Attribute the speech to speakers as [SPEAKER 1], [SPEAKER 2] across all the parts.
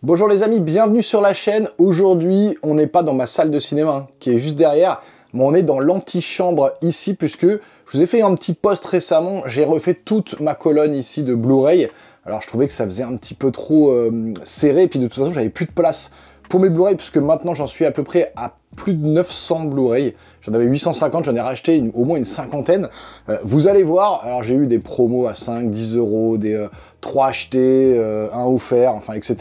[SPEAKER 1] Bonjour les amis, bienvenue sur la chaîne. Aujourd'hui, on n'est pas dans ma salle de cinéma, qui est juste derrière, mais on est dans l'antichambre ici, puisque je vous ai fait un petit post récemment, j'ai refait toute ma colonne ici de Blu-ray. Alors je trouvais que ça faisait un petit peu trop serré, et puis de toute façon, j'avais plus de place pour mes Blu-ray, puisque maintenant j'en suis à peu près à plus de 900 Blu-ray. J'en avais 850, j'en ai racheté au moins une cinquantaine. Vous allez voir, alors j'ai eu des promos à 5, 10 euros, des 3 achetés, 1 offert, enfin etc.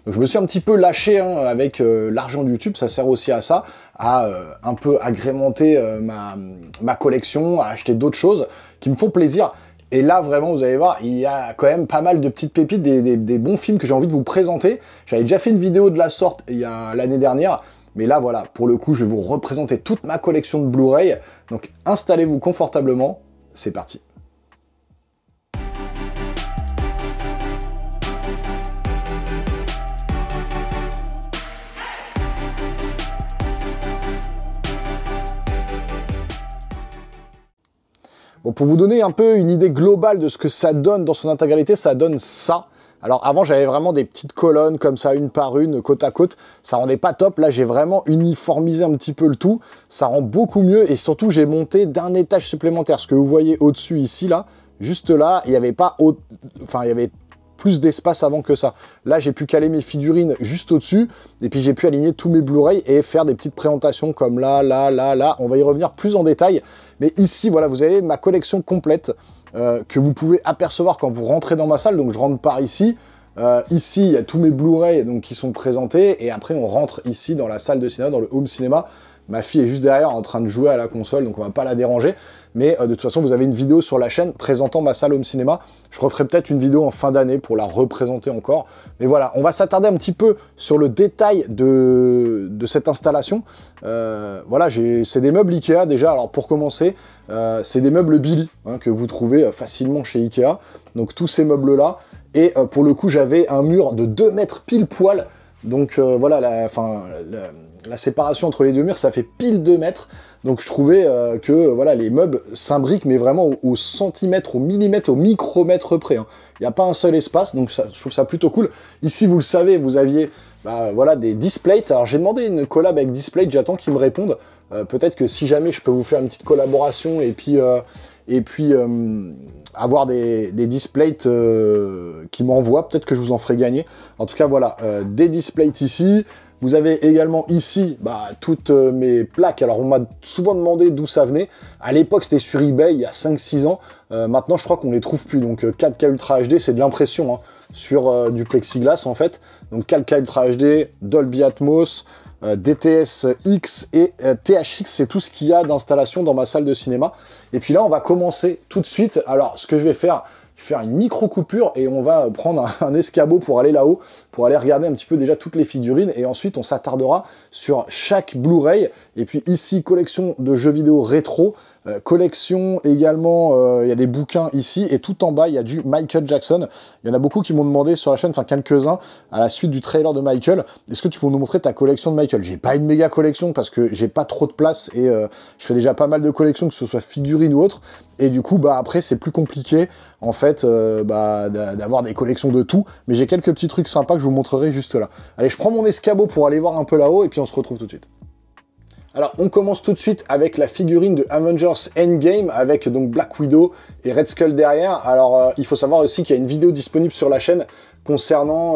[SPEAKER 1] Donc je me suis un petit peu lâché avec l'argent de YouTube, ça sert aussi à ça, à un peu agrémenter ma collection, à acheter d'autres choses qui me font plaisir. Et là, vraiment, vous allez voir, il y a quand même pas mal de petites pépites, des bons films que j'ai envie de vous présenter. J'avais déjà fait une vidéo de la sorte l'année dernière, mais là, voilà, pour le coup, je vais vous représenter toute ma collection de Blu-ray. Donc, installez-vous confortablement, c'est parti. Bon, pour vous donner un peu une idée globale de ce que ça donne dans son intégralité, ça donne ça. Alors avant, j'avais vraiment des petites colonnes comme ça, une par une, côte à côte. Ça rendait pas top. Là, j'ai vraiment uniformisé un petit peu le tout. Ça rend beaucoup mieux et surtout, j'ai monté d'un étage supplémentaire. Ce que vous voyez au-dessus ici, là, juste là, il n'y avait pas... Enfin, il y avait plus d'espace avant que ça. Là, j'ai pu caler mes figurines juste au-dessus et puis j'ai pu aligner tous mes Blu-ray et faire des petites présentations comme là, là, là, là. On va y revenir plus en détail. Mais ici, voilà, vous avez ma collection complète que vous pouvez apercevoir quand vous rentrez dans ma salle. Donc, je rentre par ici. Ici, il y a tous mes Blu-ray qui sont présentés. Et après, on rentre ici dans la salle de cinéma, dans le home cinéma. Ma fille est juste derrière en train de jouer à la console, donc on va pas la déranger. Mais de toute façon, vous avez une vidéo sur la chaîne présentant ma salle home cinéma. Je referai peut-être une vidéo en fin d'année pour la représenter encore. Mais voilà, on va s'attarder un petit peu sur le détail de cette installation. Voilà, c'est des meubles Ikea déjà. Alors pour commencer, c'est des meubles Billy que vous trouvez facilement chez Ikea. Donc tous ces meubles-là. Et pour le coup, j'avais un mur de 2 mètres pile poil. Donc voilà, la séparation entre les deux murs, ça fait pile 2 mètres. Donc je trouvais que voilà, les meubles s'imbriquent, mais vraiment au centimètre, au millimètre, au micromètre près. Il n'y a pas un seul espace, donc ça, je trouve ça plutôt cool. Ici, vous le savez, vous aviez voilà, des Displates. Alors j'ai demandé une collab avec Displate, j'attends qu'ils me répondent. Peut-être que si jamais je peux vous faire une petite collaboration et puis avoir des Displates qui m'envoient, peut-être que je vous en ferai gagner. En tout cas, voilà, des Displates ici. Vous avez également ici toutes mes plaques. Alors, on m'a souvent demandé d'où ça venait. À l'époque, c'était sur eBay, il y a 5-6 ans. Maintenant, je crois qu'on les trouve plus. Donc, 4K Ultra HD, c'est de l'impression sur du plexiglas, en fait. Donc, 4K Ultra HD, Dolby Atmos, DTS X et THX, c'est tout ce qu'il y a d'installation dans ma salle de cinéma. Et puis là, on va commencer tout de suite. Alors, ce que je vais faire une micro coupure et on va prendre un escabeau pour aller là-haut, pour aller regarder un petit peu déjà toutes les figurines et ensuite on s'attardera sur chaque Blu-ray. Et puis ici, collection de jeux vidéo rétro, collection également, il y a des bouquins ici et tout en bas, il y a du Michael Jackson. Il y en a beaucoup qui m'ont demandé sur la chaîne, enfin quelques-uns, à la suite du trailer de Michael, est-ce que tu peux nous montrer ta collection de Michael? J'ai pas une méga collection parce que j'ai pas trop de place et je fais déjà pas mal de collections, que ce soit figurines ou autres. Et du coup, après, c'est plus compliqué, en fait, d'avoir des collections de tout. Mais j'ai quelques petits trucs sympas que je vous montrerai juste là. Allez, je prends mon escabeau pour aller voir un peu là-haut, et puis on se retrouve tout de suite. Alors, on commence tout de suite avec la figurine de Avengers Endgame, avec donc Black Widow et Red Skull derrière. Alors, il faut savoir aussi qu'il y a une vidéo disponible sur la chaîne concernant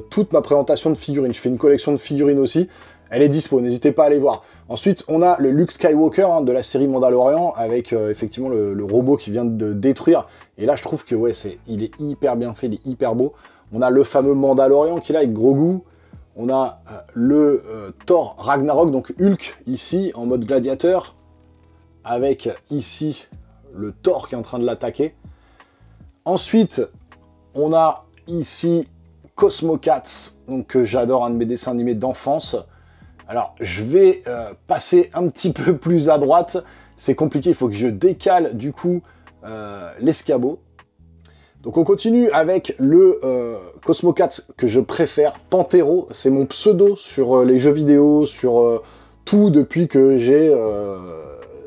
[SPEAKER 1] toute ma présentation de figurines. Je fais une collection de figurines aussi. Elle est dispo, n'hésitez pas à aller voir. Ensuite, on a le Luke Skywalker de la série Mandalorian, avec effectivement le robot qui vient de détruire. Et là, je trouve que ouais, il est hyper bien fait, il est hyper beau. On a le fameux Mandalorian qui est là, avec Grogu. On a le Thor Ragnarok, donc Hulk, ici, en mode gladiateur. Avec, ici, le Thor qui est en train de l'attaquer. Ensuite, on a ici Cosmo Cats, donc que j'adore, un de mes dessins animés d'enfance. Alors, je vais passer un petit peu plus à droite. C'est compliqué, il faut que je décale, du coup, l'escabeau. Donc, on continue avec le Cosmo Cats que je préfère, Pantero. C'est mon pseudo sur les jeux vidéo, sur tout depuis que j'ai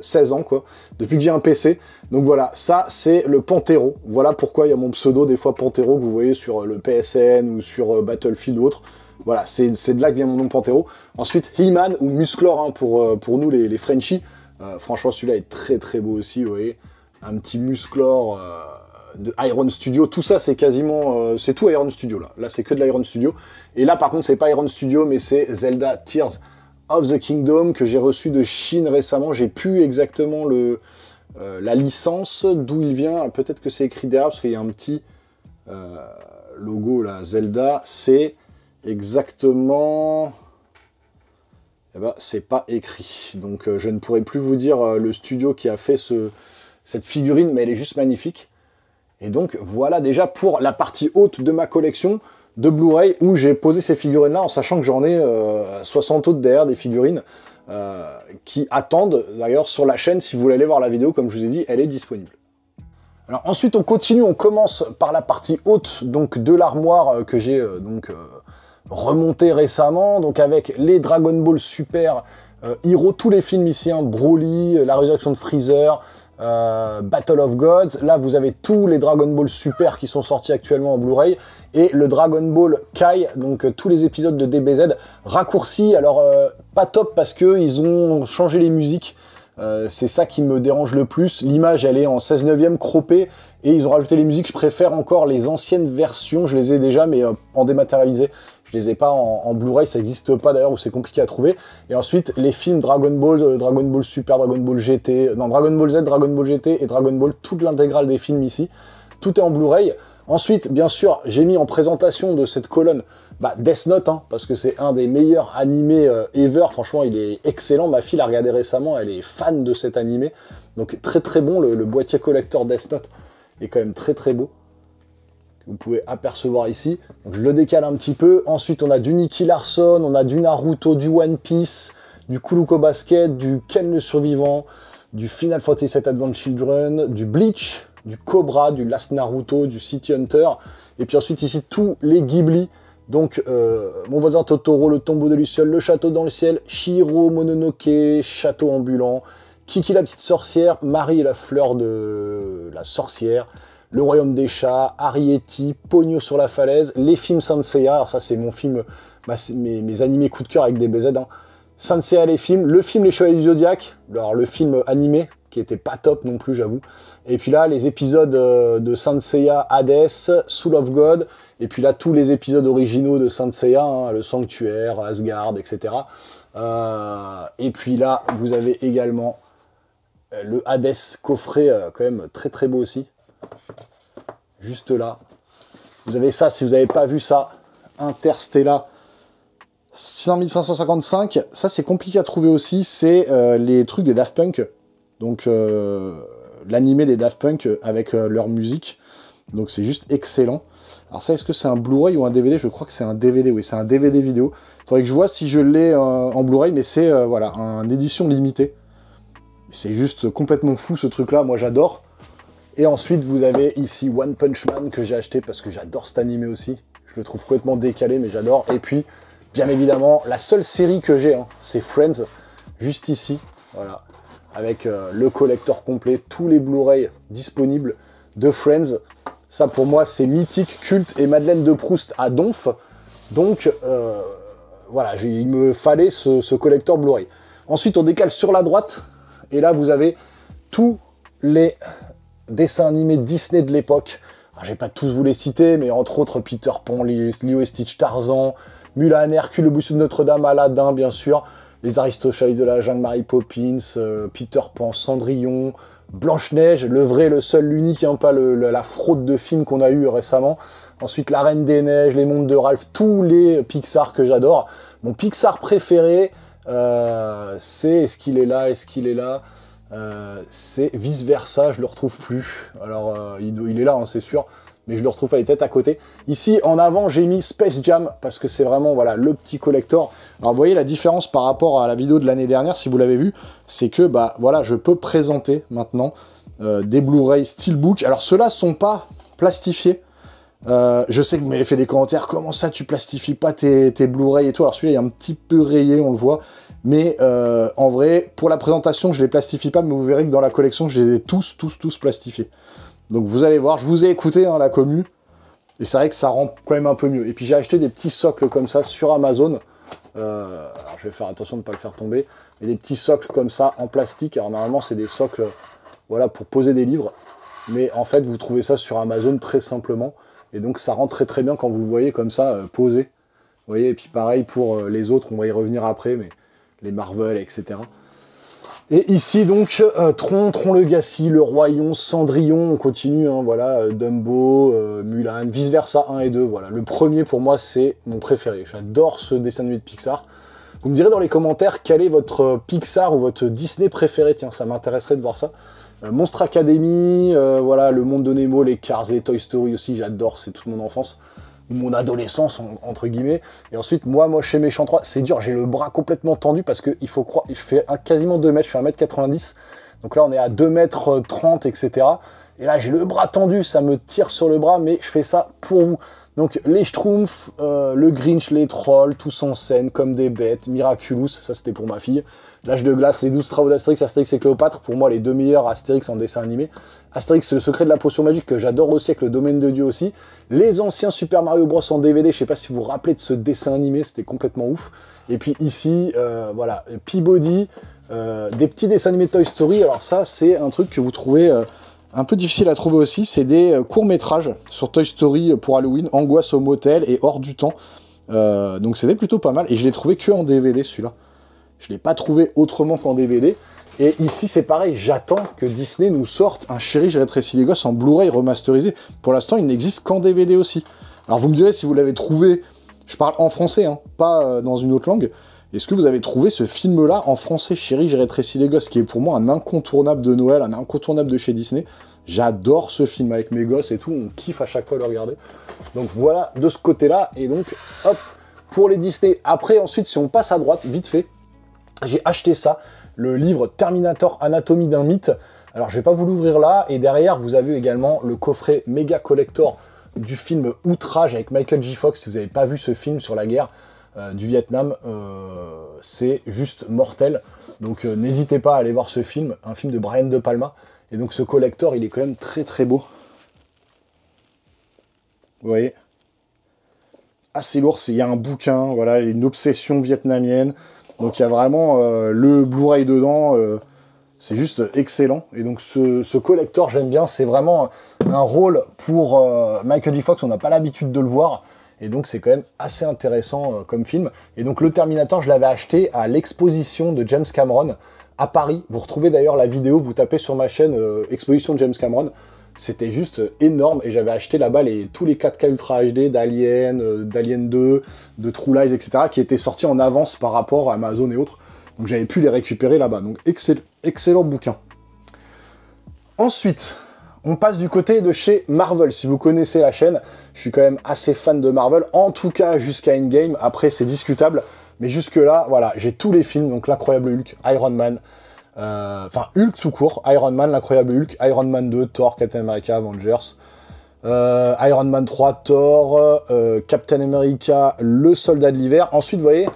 [SPEAKER 1] 16 ans, quoi. Depuis que j'ai un PC. Donc voilà, ça c'est le Panthéro. Voilà pourquoi il y a mon pseudo des fois Panthéro que vous voyez sur le PSN ou sur Battlefield ou autre. Voilà, c'est de là que vient mon nom Panthéro. Ensuite, He-Man ou Musclor hein, pour nous les Frenchies. Franchement, celui-là est très très beau aussi, vous voyez. Un petit Musclor de Iron Studio. Tout ça, c'est quasiment... c'est tout Iron Studio, là. Là, c'est que de l'Iron Studio. Et là, par contre, c'est pas Iron Studio, mais c'est Zelda Tears of the Kingdom que j'ai reçu de Chine récemment. J'ai plus exactement la licence, d'où il vient. Peut-être que c'est écrit derrière, parce qu'il y a un petit logo, là. Zelda, c'est... exactement... Eh ben, c'est pas écrit. Donc, je ne pourrais plus vous dire le studio qui a fait cette figurine, mais elle est juste magnifique. Et donc, voilà déjà pour la partie haute de ma collection de Blu-ray, où j'ai posé ces figurines-là, en sachant que j'en ai 60 autres derrière, des figurines qui attendent, d'ailleurs, sur la chaîne. Si vous voulez aller voir la vidéo, comme je vous ai dit, elle est disponible. Alors ensuite, on continue, on commence par la partie haute donc de l'armoire que j'ai remonté récemment, donc avec les Dragon Ball Super Hero, tous les films ici, hein, Broly, la résurrection de Freezer, Battle of Gods. Là, vous avez tous les Dragon Ball Super qui sont sortis actuellement en Blu-ray, et le Dragon Ball Kai, donc tous les épisodes de DBZ, raccourcis, alors pas top parce qu'ils ont changé les musiques. C'est ça qui me dérange le plus. L'image, elle est en 16/9 croppée, et ils ont rajouté les musiques. Je préfère encore les anciennes versions, je les ai déjà, mais en dématérialisé. Je les ai pas en Blu-ray, ça n'existe pas d'ailleurs, ou c'est compliqué à trouver. Et ensuite, les films Dragon Ball, Dragon Ball Super, Dragon Ball GT, non, Dragon Ball Z, Dragon Ball GT et Dragon Ball, toute l'intégrale des films ici. Tout est en Blu-ray. Ensuite, bien sûr, j'ai mis en présentation de cette colonne Death Note, hein, parce que c'est un des meilleurs animés ever. Franchement, il est excellent. Ma fille l'a regardé récemment, elle est fan de cet animé. Donc très très bon, le boîtier collector Death Note est quand même très très beau. Vous pouvez apercevoir ici. Donc je le décale un petit peu. Ensuite, on a du Nicky Larson, on a du Naruto, du One Piece, du Kuroko Basket, du Ken le Survivant, du Final Fantasy VII Advent Children, du Bleach, du Cobra, du Last Naruto, du City Hunter. Et puis ensuite, ici, tous les Ghibli. Donc, Mon voisin Totoro, Le tombeau de Luciole, Le château dans le ciel, Chihiro, Mononoke, Château ambulant, Kiki la petite sorcière, Marie et la fleur de la sorcière, Le royaume des chats, Arrietty, Pogno sur la falaise, les films Saint Seiya. Alors ça, c'est mon film, mes animés coup de cœur avec des BZ. Hein. Saint Seiya, les films, le film Les Chevaliers du Zodiaque, alors le film animé, qui était pas top non plus, j'avoue. Et puis là, les épisodes de Saint Seiya, Hades, Soul of God, et puis là, tous les épisodes originaux de Saint Seiya, hein, le Sanctuaire, Asgard, etc. Et puis là, vous avez également le Hades coffret, quand même très très beau aussi. Juste là. Vous avez ça, si vous n'avez pas vu ça, Interstellar 5555. Ça, c'est compliqué à trouver aussi. C'est les trucs des Daft Punk. Donc, l'animé des Daft Punk avec leur musique. Donc, c'est juste excellent. Alors ça, est-ce que c'est un Blu-ray ou un DVD? Je crois que c'est un DVD, oui, c'est un DVD vidéo. Il faudrait que je vois si je l'ai en Blu-ray, mais c'est, voilà, une édition limitée. C'est juste complètement fou, ce truc-là, moi j'adore. Et ensuite, vous avez ici One Punch Man, que j'ai acheté parce que j'adore cet animé aussi. Je le trouve complètement décalé, mais j'adore. Et puis, bien évidemment, la seule série que j'ai, hein, c'est Friends, juste ici, voilà. Avec le collector complet, tous les Blu-ray disponibles de Friends. Ça, pour moi, c'est mythique, culte, et Madeleine de Proust à donf. Donc, voilà, il me fallait ce collector Blu-ray. Ensuite, on décale sur la droite, et là, vous avez tous les dessins animés Disney de l'époque. Je vais pas tous vous les citer, mais entre autres, Peter Pan, Lilo et Stitch, Tarzan, Mulan, Hercule, le Bossu de Notre-Dame, Aladdin, bien sûr, les Aristochats de la jungle, Mary Poppins, Peter Pan, Cendrillon, Blanche-Neige, le vrai, le seul, l'unique, hein, pas la fraude de films qu'on a eu récemment. Ensuite, La Reine des Neiges, Les Mondes de Ralph, tous les Pixar que j'adore. Mon Pixar préféré, c'est, est-ce qu'il est là, c'est Vice Versa, je le retrouve plus. Alors, il est là, hein, c'est sûr, mais je le retrouve pas, il est peut-être à côté. Ici, en avant, j'ai mis Space Jam, parce que c'est vraiment, voilà, le petit collector. Alors, vous voyez la différence par rapport à la vidéo de l'année dernière, si vous l'avez vu, c'est que, voilà, je peux présenter maintenant des Blu-ray Steelbook. Alors, ceux-là sont pas plastifiés. Je sais que vous m'avez fait des commentaires, comment ça, tu plastifies pas tes Blu-ray et tout. Alors, celui-là, il est un petit peu rayé, on le voit. Mais en vrai, pour la présentation, je les plastifie pas, mais vous verrez que dans la collection, je les ai tous plastifiés. Donc vous allez voir, je vous ai écouté, hein, la commu, et c'est vrai que ça rend quand même un peu mieux. Et puis j'ai acheté des petits socles comme ça sur Amazon. Alors je vais faire attention de ne pas le faire tomber. Et des petits socles comme ça en plastique. Alors normalement c'est des socles, voilà, pour poser des livres. Mais en fait vous trouvez ça sur Amazon très simplement. Et donc ça rend très très bien quand vous le voyez comme ça posé. Vous voyez, et puis pareil pour les autres, on va y revenir après, mais les Marvel, etc. Et ici donc Tron Legacy, Le Royaume, Cendrillon, on continue, hein, voilà, Dumbo, Mulan, vice versa 1 et 2, voilà. Le premier pour moi c'est mon préféré, j'adore ce dessin animé de Pixar. Vous me direz dans les commentaires quel est votre Pixar ou votre Disney préféré, tiens ça m'intéresserait de voir ça. Monstre Academy, voilà, Le Monde de Nemo, les Cars, les Toy Story aussi, j'adore, c'est toute mon enfance. Mon adolescence, entre guillemets. Et ensuite, moi, Moche et Méchant 3, c'est dur, j'ai le bras complètement tendu parce que il faut croire, je fais quasiment 2 mètres, je fais 1m90. Donc là, on est à 2m30, etc. Et là, j'ai le bras tendu, ça me tire sur le bras, mais je fais ça pour vous. Donc, les Schtroumpfs, le Grinch, les Trolls, tous en scène, comme des bêtes, Miraculous, ça c'était pour ma fille. L'Âge de glace, les 12 travaux d'Astérix, Astérix et Cléopâtre, pour moi les deux meilleurs Astérix en dessin animé. Astérix, c'est le secret de la potion magique que j'adore aussi, avec le domaine de Dieu aussi. Les anciens Super Mario Bros en DVD, je sais pas si vous vous rappelez de ce dessin animé, c'était complètement ouf. Et puis ici, voilà, Peabody, des petits dessins animés de Toy Story. Alors ça, c'est un truc que vous trouvez un peu difficile à trouver aussi, c'est des courts-métrages sur Toy Story pour Halloween, Angoisse au motel et Hors du temps. Donc c'était plutôt pas mal, et je l'ai trouvé que en DVD celui-là. Je ne l'ai pas trouvé autrement qu'en DVD. Et ici, c'est pareil, j'attends que Disney nous sorte un Chéri, je rétrécis les gosses en Blu-ray remasterisé. Pour l'instant, il n'existe qu'en DVD aussi. Alors vous me direz si vous l'avez trouvé, je parle en français, hein, pas dans une autre langue. Est-ce que vous avez trouvé ce film-là en français, Chéri, j'ai rétréci les gosses, qui est pour moi un incontournable de Noël, un incontournable de chez Disney. J'adore ce film avec mes gosses et tout, on kiffe à chaque fois de le regarder. Donc voilà, de ce côté-là, et donc, hop, pour les Disney. Après, ensuite, si on passe à droite, vite fait, j'ai acheté ça, le livre Terminator Anatomie d'un mythe. Alors je vais pas vous l'ouvrir là, et derrière vous avez également le coffret méga collector du film Outrage avec Michael J. Fox. Si vous n'avez pas vu ce film sur la guerre du Vietnam, c'est juste mortel. Donc n'hésitez pas à aller voir ce film, un film de Brian De Palma. Et donc ce collector, il est quand même très très beau. Vous voyez, assez lourd, il y a un bouquin, voilà, une obsession vietnamienne. Donc il y a vraiment le Blu-ray dedans, c'est juste excellent. Et donc ce collector, j'aime bien, c'est vraiment un rôle pour Michael J. Fox, on n'a pas l'habitude de le voir. Et donc c'est quand même assez intéressant comme film. Et donc le Terminator, je l'avais acheté à l'exposition de James Cameron à Paris. Vous retrouvez d'ailleurs la vidéo, vous tapez sur ma chaîne exposition de James Cameron. C'était juste énorme, et j'avais acheté là-bas tous les 4K Ultra HD d'Alien, d'Alien 2, de True Lies, etc., qui étaient sortis en avance par rapport à Amazon et autres. Donc j'avais pu les récupérer là-bas. Donc excellent bouquin. Ensuite, on passe du côté de chez Marvel. Si vous connaissez la chaîne, je suis quand même assez fan de Marvel, en tout cas jusqu'à Endgame. Après, c'est discutable, mais jusque-là, voilà, j'ai tous les films, donc l'Incroyable Hulk, Iron Man, enfin Hulk tout court, Iron Man, l'Incroyable Hulk, Iron Man 2, Thor, Captain America, Avengers, Iron Man 3, Thor, Captain America, le Soldat de l'Hiver. Ensuite, vous voyez,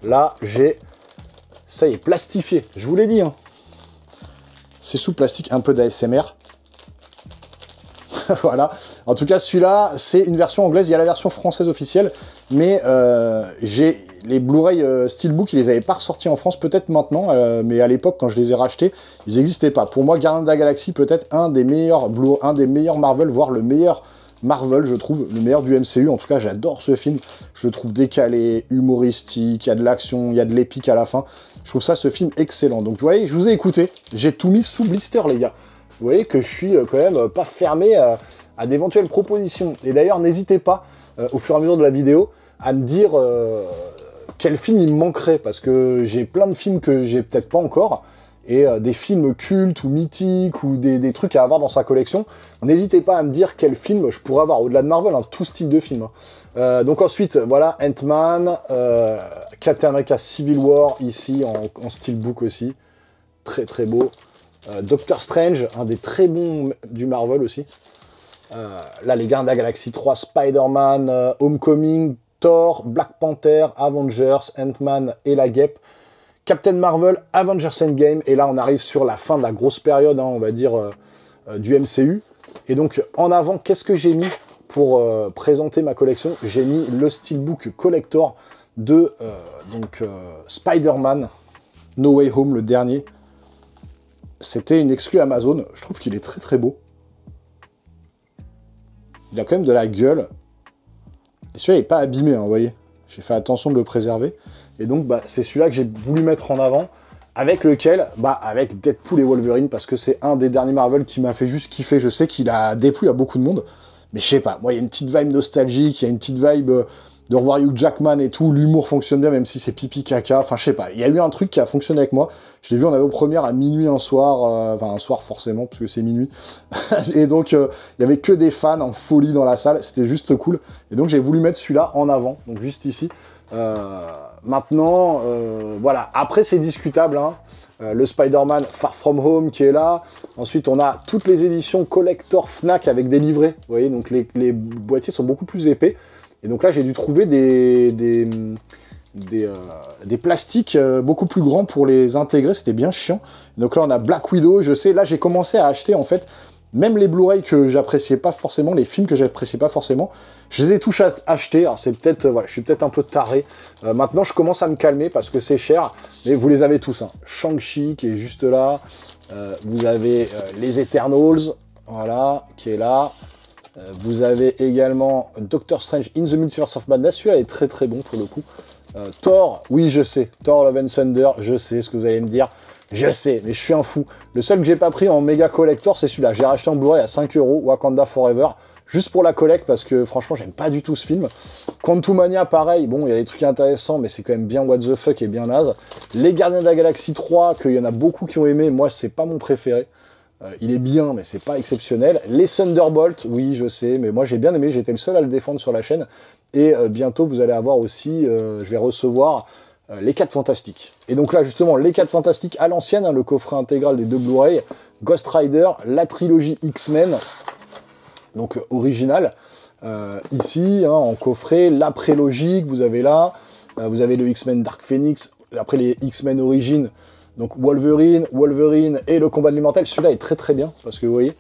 [SPEAKER 1] là, j'ai, ça y est, plastifié, je vous l'ai dit, hein. C'est sous plastique, un peu d'ASMR. Voilà, en tout cas, celui-là, c'est une version anglaise, il y a la version française officielle, mais j'ai les Blu-ray Steelbook, ils les avaient pas ressortis en France, peut-être maintenant, mais à l'époque, quand je les ai rachetés, ils n'existaient pas. Pour moi, Gardiens de la Galaxie, peut-être un des meilleurs Marvel, voire le meilleur Marvel, je trouve, le meilleur du MCU. En tout cas, j'adore ce film, je le trouve décalé, humoristique, il y a de l'action, il y a de l'épique à la fin. Je trouve ça, ce film, excellent. Donc, vous voyez, je vous ai écouté, j'ai tout mis sous blister, les gars. Vous voyez que je suis quand même pas fermé à d'éventuelles propositions. Et d'ailleurs, n'hésitez pas, au fur et à mesure de la vidéo, à me dire quel film il me manquerait, parce que j'ai plein de films que j'ai peut-être pas encore, et des films cultes ou mythiques, ou des trucs à avoir dans sa collection. N'hésitez pas à me dire quel film je pourrais avoir, au-delà de Marvel, hein, tout style de film. Hein. Donc ensuite, voilà, Ant-Man, Captain America Civil War, ici, en steelbook aussi. Très très beau. Doctor Strange, un des très bons du Marvel aussi. Là, les Gardiens de la Galaxie 3, Spider-Man, Homecoming, Thor, Black Panther, Avengers, Ant-Man et la Guêpe. Captain Marvel, Avengers Endgame, et là on arrive sur la fin de la grosse période, hein, on va dire, du MCU. Et donc en avant, qu'est-ce que j'ai mis pour présenter ma collection? J'ai mis le Steelbook Collector de Spider-Man No Way Home, le dernier. C'était une exclue Amazon, je trouve qu'il est très très beau. Il a quand même de la gueule. Et celui-là, il n'est pas abîmé, hein, vous voyez. J'ai fait attention de le préserver. Et donc, bah, c'est celui-là que j'ai voulu mettre en avant, avec lequel, bah, avec Deadpool et Wolverine, parce que c'est un des derniers Marvel qui m'a fait juste kiffer. Je sais qu'il a déplu à beaucoup de monde, mais je sais pas. Moi, il y a une petite vibe nostalgique, il y a une petite vibe de revoir Hugh Jackman et tout. L'humour fonctionne bien, même si c'est pipi caca. Enfin, je sais pas. Il y a eu un truc qui a fonctionné avec moi. Je l'ai vu, on avait aux premières à minuit un soir. Enfin, un soir forcément, parce que c'est minuit. Et donc, il y avait que des fans en folie dans la salle. C'était juste cool. Et donc, j'ai voulu mettre celui-là en avant. Donc, juste ici. Maintenant, voilà. Après, c'est discutable, hein. Le Spider-Man Far From Home qui est là. Ensuite, on a toutes les éditions collector Fnac avec des livrets. Vous voyez, donc les boîtiers sont beaucoup plus épais. Et donc là, j'ai dû trouver des plastiques beaucoup plus grands pour les intégrer. C'était bien chiant. Donc là, on a Black Widow. Je sais, là, j'ai commencé à acheter, en fait, même les Blu-ray que j'appréciais pas forcément, les films que j'appréciais pas forcément, je les ai tous achetés. Alors, c'est peut-être, voilà, je suis peut-être un peu taré. Maintenant, je commence à me calmer parce que c'est cher. Mais vous les avez tous, hein. Shang-Chi qui est juste là. Vous avez les Eternals, voilà, qui est là. Vous avez également Doctor Strange in the Multiverse of Madness. Celui-là est très très bon pour le coup. Thor, oui je sais. Thor Love and Thunder, je sais ce que vous allez me dire. Je sais, mais je suis un fou. Le seul que j'ai pas pris en méga collector, c'est celui-là. J'ai racheté en Blu-ray à 5 €, Wakanda Forever, juste pour la collecte, parce que franchement, j'aime pas du tout ce film. Quantumania, pareil. Bon, il y a des trucs intéressants, mais c'est quand même bien what the fuck et bien naze. Les Gardiens de la Galaxie 3, qu'il y en a beaucoup qui ont aimé. Moi, c'est pas mon préféré. Il est bien, mais c'est pas exceptionnel. Les Thunderbolts, oui, je sais, mais moi j'ai bien aimé, j'étais le seul à le défendre sur la chaîne. Et bientôt, vous allez avoir aussi, je vais recevoir les 4 Fantastiques. Et donc là, justement, les 4 Fantastiques à l'ancienne, hein, le coffret intégral des 2 Blu-ray, Ghost Rider, la trilogie X-Men, donc originale. Ici, hein, en coffret, la prélogie que vous avez là. Vous avez le X-Men Dark Phoenix, après les X-Men Origins. Donc Wolverine et le combat de l'immortel, celui-là est très très bien, parce que vous voyez,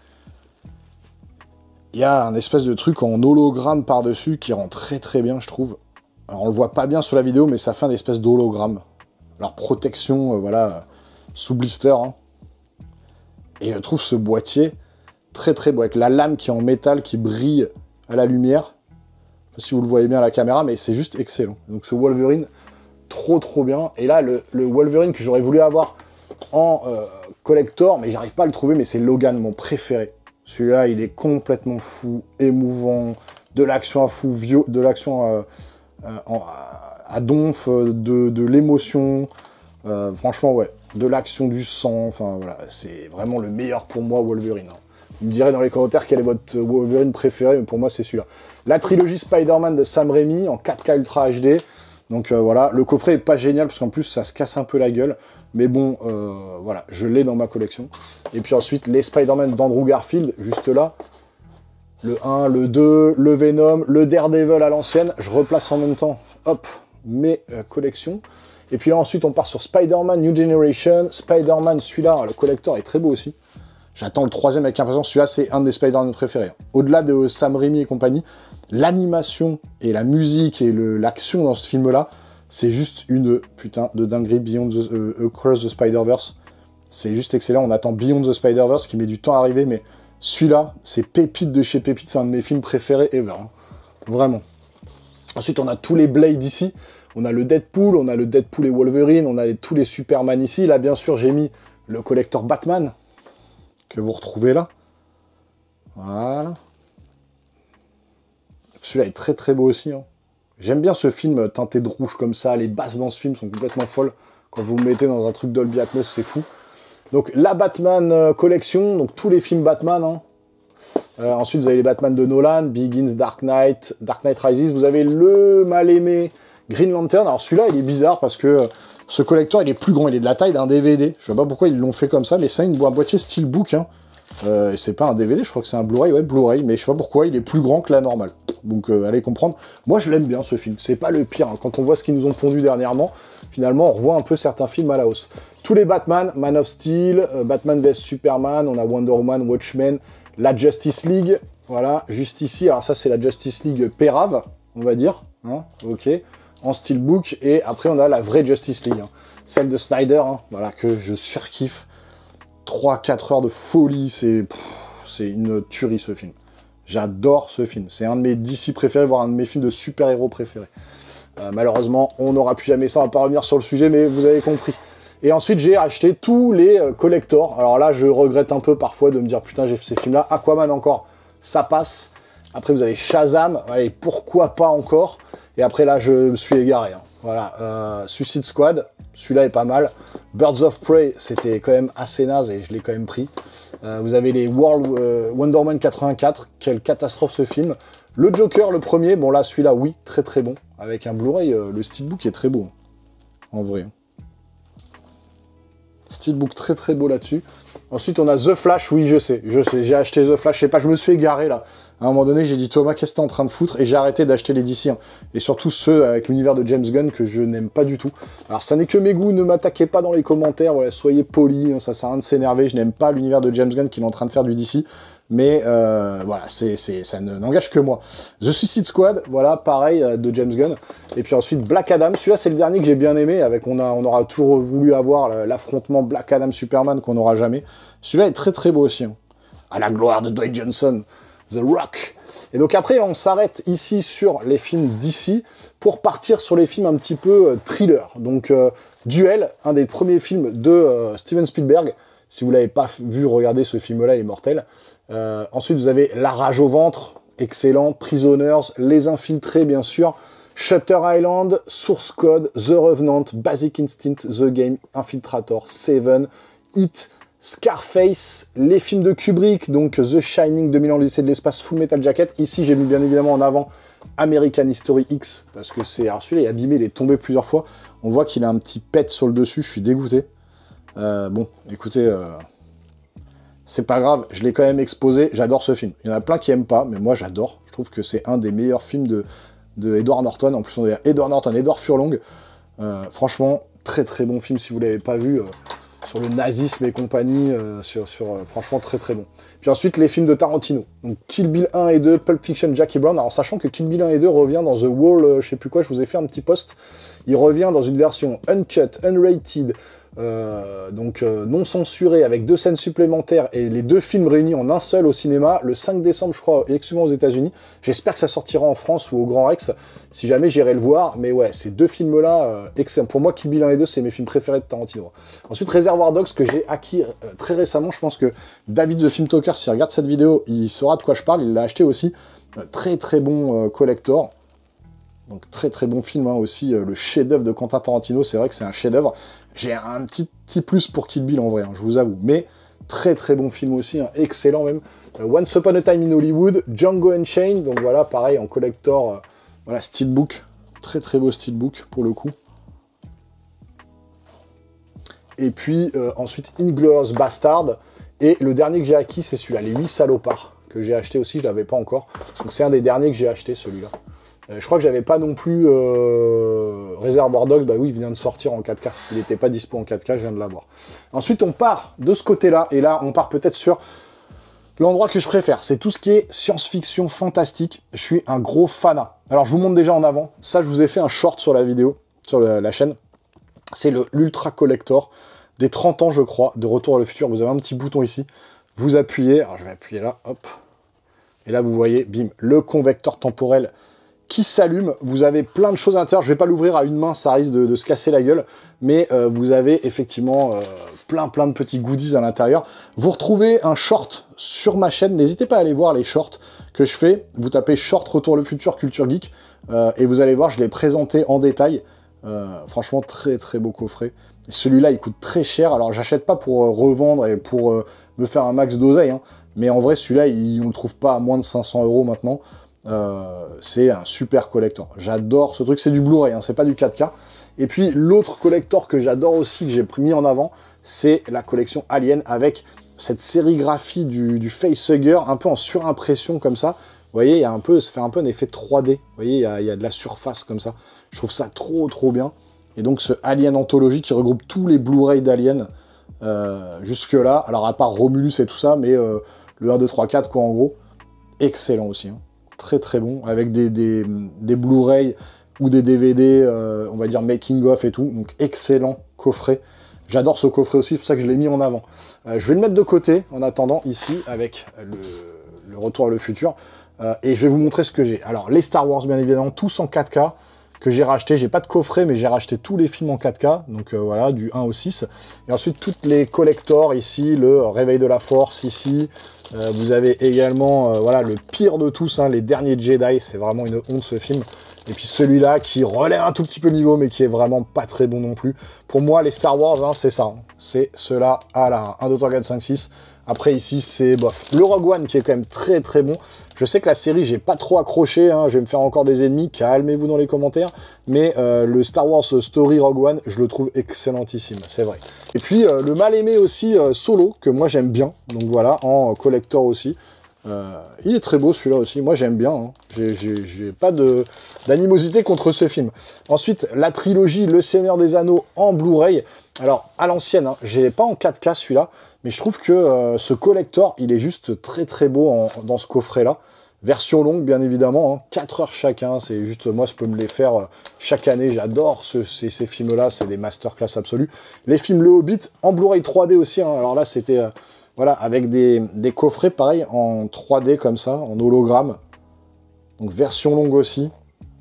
[SPEAKER 1] il y a un espèce de truc en hologramme par-dessus qui rend très très bien, je trouve. Alors on le voit pas bien sur la vidéo, mais ça fait un espèce d'hologramme. Alors protection, voilà, sous blister, hein. Et je trouve ce boîtier très très beau, avec la lame qui est en métal, qui brille à la lumière. Je sais pas si vous le voyez bien à la caméra, mais c'est juste excellent. Donc ce Wolverine, trop bien. Et là, le Wolverine que j'aurais voulu avoir en collector, mais j'arrive pas à le trouver, mais c'est Logan, mon préféré. Celui-là, il est complètement fou, émouvant, de l'action à fou, de l'action à donf, de l'émotion. Franchement, ouais, de l'action, du sang, enfin voilà, c'est vraiment le meilleur pour moi, Wolverine. Hein. Vous me direz dans les commentaires quel est votre Wolverine préféré, mais pour moi, c'est celui-là. La trilogie Spider-Man de Sam Raimi en 4K Ultra HD. Donc voilà, le coffret est pas génial parce qu'en plus ça se casse un peu la gueule. Mais bon, voilà, je l'ai dans ma collection. Et puis ensuite, les Spider-Man d'Andrew Garfield, juste là. Le 1, le 2, le Venom, le Daredevil à l'ancienne. Je replace en même temps, hop, mes collections. Et puis là ensuite, on part sur Spider-Man New Generation. Spider-Man, celui-là, le collector est très beau aussi. J'attends le 3e avec impatience. Celui-là, c'est un de mes Spider-Man préférés. Au-delà de Sam Raimi et compagnie, l'animation et la musique et l'action dans ce film-là, c'est juste une putain de dinguerie. Beyond Across the Spider-Verse, c'est juste excellent. On attend Beyond the Spider-Verse qui met du temps à arriver, mais celui-là, c'est pépite de chez pépite. C'est un de mes films préférés ever. Hein. Vraiment. Ensuite, on a tous les Blades ici. On a le Deadpool et Wolverine. On a tous les Superman ici. Là, bien sûr, j'ai mis le collector Batman que vous retrouvez là. Voilà. Celui-là est très très beau aussi. Hein. J'aime bien ce film teinté de rouge comme ça. Les basses dans ce film sont complètement folles. Quand vous le mettez dans un truc Dolby Atmos, c'est fou. Donc la Batman collection, donc tous les films Batman. Hein. Ensuite, vous avez les Batman de Nolan, Begins, Dark Knight Rises. Vous avez le mal-aimé Green Lantern. Alors celui-là, il est bizarre parce que ce collector, il est plus grand. Il est de la taille d'un DVD. Je sais pas pourquoi ils l'ont fait comme ça, mais c'est un boîtier steelbook. Hein. Et c'est pas un DVD, je crois que c'est un Blu-ray, ouais, Blu-ray, mais je sais pas pourquoi, il est plus grand que la normale. Donc allez comprendre. Moi je l'aime bien ce film, c'est pas le pire, hein. Quand on voit ce qu'ils nous ont pondu dernièrement, finalement on revoit un peu certains films à la hausse. Tous les Batman, Man of Steel, Batman vs Superman, on a Wonder Woman, Watchmen, la Justice League, voilà, juste ici, alors ça c'est la Justice League Pérave, on va dire, hein, ok, en steelbook, et après on a la vraie Justice League, hein, celle de Snyder, hein, voilà, que je surkiffe. 3-4 heures de folie, c'est une tuerie ce film. J'adore ce film. C'est un de mes DC préférés, voire un de mes films de super-héros préférés. Malheureusement, on n'aura plus jamais ça, on va pas revenir sur le sujet, mais vous avez compris. Et ensuite, j'ai acheté tous les collectors. Alors là, je regrette un peu parfois de me dire, putain, j'ai fait ces films-là. Aquaman encore, ça passe. Après, vous avez Shazam. Allez, pourquoi pas encore? Et après, là, je me suis égaré, hein. Voilà, Suicide Squad, celui-là est pas mal. Birds of Prey, c'était quand même assez naze et je l'ai quand même pris. Vous avez les Wonder Woman 84, quelle catastrophe ce film. Le Joker, le premier, bon là, celui-là, oui, très très bon. Avec un Blu-ray, le steelbook est très beau, hein, en vrai. Steelbook très très beau là-dessus. Ensuite, on a The Flash, oui, je sais, j'ai acheté The Flash, je sais pas, je me suis égaré là. À un moment donné, j'ai dit, Thomas, qu'est-ce que t'es en train de foutre? Et j'ai arrêté d'acheter les DC, hein. Et surtout ceux avec l'univers de James Gunn que je n'aime pas du tout. Alors, ça n'est que mes goûts, ne m'attaquez pas dans les commentaires, voilà, soyez polis, hein, ça sert à rien de s'énerver, je n'aime pas l'univers de James Gunn qu'il est en train de faire du DC. Mais voilà, ça n'engage que moi. The Suicide Squad, voilà, pareil, de James Gunn. Et puis ensuite, Black Adam. Celui-là, c'est le dernier que j'ai bien aimé. On aura toujours voulu avoir l'affrontement Black Adam-Superman qu'on n'aura jamais. Celui-là est très très beau aussi, hein. À la gloire de Dwayne Johnson, The Rock. Et donc après, là, on s'arrête ici sur les films d'ici pour partir sur les films un petit peu thriller. Donc, Duel, un des premiers films de Steven Spielberg. Si vous l'avez pas vu, regardez ce film-là, il est mortel. Ensuite, vous avez La Rage au ventre, excellent. Prisoners, Les Infiltrés, bien sûr. Shutter Island, Source Code, The Revenant, Basic Instinct, The Game, Infiltrator, Seven, Hit, Scarface, les films de Kubrick, donc The Shining, 2000 ans l'Odyssée de l'espace, Full Metal Jacket. Ici, j'ai mis bien évidemment en avant American History X, parce que c'est... Alors celui-là, il est abîmé, il est tombé plusieurs fois. On voit qu'il a un petit pet sur le dessus, je suis dégoûté. Bon, écoutez... c'est pas grave, je l'ai quand même exposé, j'adore ce film. Il y en a plein qui aiment pas, mais moi j'adore. Je trouve que c'est un des meilleurs films de Edward Norton. En plus, on dirait Edward Norton, Edward Furlong. Franchement, très très bon film si vous l'avez pas vu. Sur le nazisme et compagnie, franchement très très bon. Puis ensuite, les films de Tarantino. Donc Kill Bill 1 et 2, Pulp Fiction, Jackie Brown. Alors sachant que Kill Bill 1 et 2 revient dans The Wall, je sais plus quoi, je vous ai fait un petit post. Il revient dans une version uncut, unrated, non censuré, avec 2 scènes supplémentaires et les 2 films réunis en un seul au cinéma le 5 décembre, je crois, exclusivement aux États-Unis. J'espère que ça sortira en France ou au Grand Rex, si jamais j'irai le voir. Mais ouais, ces 2 films-là, excellent. Pour moi, Kill Bill 1 et 2, c'est mes films préférés de Tarantino. Ensuite, Reservoir Dogs, que j'ai acquis très récemment. Je pense que David The Film Talker, s'il regarde cette vidéo, il saura de quoi je parle. Il l'a acheté aussi. Très très bon collector. Donc très très bon film, hein, aussi, le chef-d'œuvre de Quentin Tarantino, c'est vrai que c'est un chef-d'œuvre. J'ai un petit plus pour Kill Bill en vrai, hein, je vous avoue, mais très très bon film aussi, hein, excellent même. Once Upon a Time in Hollywood, Django Unchained, donc voilà, pareil, en collector, voilà, steelbook, très très beau steelbook pour le coup. Et puis ensuite Inglourious Bastard, et le dernier que j'ai acquis, c'est celui-là, Les 8 salopards, que j'ai acheté aussi, je l'avais pas encore, donc c'est un des derniers que j'ai acheté, celui-là. Je crois que j'avais pas non plus Reservoir Dogs, bah oui, il vient de sortir en 4K. Il n'était pas dispo en 4K, je viens de l'avoir. Ensuite, on part de ce côté-là, et là, on part peut-être sur l'endroit que je préfère. C'est tout ce qui est science-fiction fantastique. Je suis un gros fanat. Alors, je vous montre déjà en avant. Ça, je vous ai fait un short sur la vidéo, sur la chaîne. C'est l'Ultra Collector des 30 ans, je crois, de Retour vers le futur. Vous avez un petit bouton ici. Vous appuyez. Alors, je vais appuyer là, hop. Et là, vous voyez, bim, le convecteur temporel qui s'allume. Vous avez plein de choses à l'intérieur. Je vais pas l'ouvrir à une main, ça risque de se casser la gueule. Mais vous avez effectivement plein de petits goodies à l'intérieur. Vous retrouvez un short sur ma chaîne. N'hésitez pas à aller voir les shorts que je fais. Vous tapez short Retour le futur Culture Geek. Et vous allez voir, je l'ai présenté en détail. Franchement, très très beau coffret. Celui-là, il coûte très cher. Alors, j'achète pas pour revendre et pour me faire un max d'oseille, hein. Mais en vrai, celui-là, on le trouve pas à moins de 500 € maintenant. C'est un super collector. J'adore ce truc, c'est du Blu-ray, hein, c'est pas du 4K. Et puis l'autre collector que j'adore aussi, que j'ai mis en avant, c'est la collection Alien avec cette sérigraphie du facehugger, un peu en surimpression comme ça. Vous voyez, il y a un peu, ça fait un peu un effet 3D. Vous voyez, il y a de la surface comme ça. Je trouve ça trop bien. Et donc ce Alien Anthology qui regroupe tous les Blu-ray d'Alien jusque-là. Alors à part Romulus et tout ça, mais le 1, 2, 3, 4 quoi en gros. Excellent aussi. Hein. Très bon. Avec des Blu-ray ou des DVD, on va dire making of et tout. Donc excellent coffret. J'adore ce coffret aussi, c'est pour ça que je l'ai mis en avant. Je vais le mettre de côté en attendant ici avec le Retour à le futur. Et je vais vous montrer ce que j'ai. Alors les Star Wars bien évidemment, tous en 4K. Que j'ai racheté, j'ai pas de coffret, mais j'ai racheté tous les films en 4K, donc voilà, du 1 au 6. Et ensuite, toutes les collectors, ici, le Réveil de la Force, ici. Vous avez également, voilà, le pire de tous, hein, les derniers Jedi, c'est vraiment une honte ce film. Et puis celui-là, qui relève un tout petit peu le niveau, mais qui est vraiment pas très bon non plus. Pour moi, les Star Wars, hein, c'est ça. Hein. C'est ceux-là à la 1, 2, 3, 4, 5, 6. Après, ici, c'est bof. Le Rogue One, qui est quand même très bon. Je sais que la série, j'ai pas trop accroché. Hein. Je vais me faire encore des ennemis. Calmez-vous dans les commentaires. Mais le Star Wars Story Rogue One, je le trouve excellentissime. C'est vrai. Et puis, le mal aimé aussi, Solo, que moi, j'aime bien. Donc voilà, en collector aussi. Il est très beau celui-là aussi, moi j'aime bien, hein. J'ai pas d'animosité contre ce film. Ensuite, la trilogie Le Seigneur des Anneaux en Blu-ray. Alors, à l'ancienne, hein, j'ai pas en 4K celui-là, mais je trouve que ce collector, il est juste très beau dans ce coffret-là. Version longue, bien évidemment, hein, 4 heures chacun, c'est juste, moi je peux me les faire chaque année, j'adore ces films-là, c'est des masterclass absolus. Les films Le Hobbit, en Blu-ray 3D aussi, hein, alors là c'était... voilà, avec des coffrets, pareil, en 3D comme ça, en hologramme. Donc version longue aussi,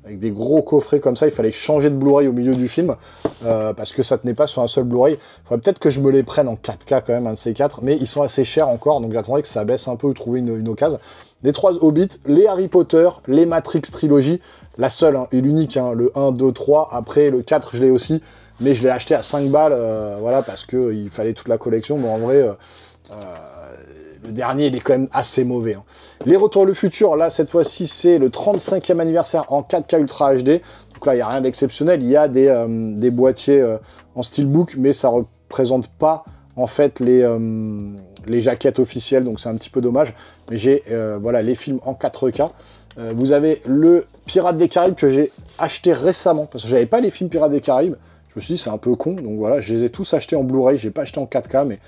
[SPEAKER 1] avec des gros coffrets comme ça. Il fallait changer de Blu-ray au milieu du film, parce que ça tenait pas sur un seul Blu-ray. Il faudrait peut-être que je me les prenne en 4K quand même, un de ces 4, mais ils sont assez chers encore, donc j'attendrai que ça baisse un peu ou trouver une occasion. Les 3 Hobbits, les Harry Potter, les Matrix Trilogy, la seule hein, et l'unique, hein, le 1, 2, 3, après le 4 je l'ai aussi, mais je l'ai acheté à 5 balles, voilà, parce qu'il fallait toute la collection, mais en vrai... le dernier, il est quand même assez mauvais. Hein. Les Retours le futur, là, cette fois-ci, c'est le 35e anniversaire en 4K Ultra HD. Donc là, il n'y a rien d'exceptionnel. Il y a des boîtiers en steelbook, mais ça ne représente pas, en fait, les jaquettes officielles. Donc, c'est un petit peu dommage. Mais j'ai, voilà, les films en 4K. Vous avez le Pirates des Caraïbes que j'ai acheté récemment. Parce que je n'avais pas les films Pirates des Caraïbes. Je me suis dit, c'est un peu con. Donc, voilà, je les ai tous achetés en Blu-ray. Je n'ai pas acheté en 4K, mais...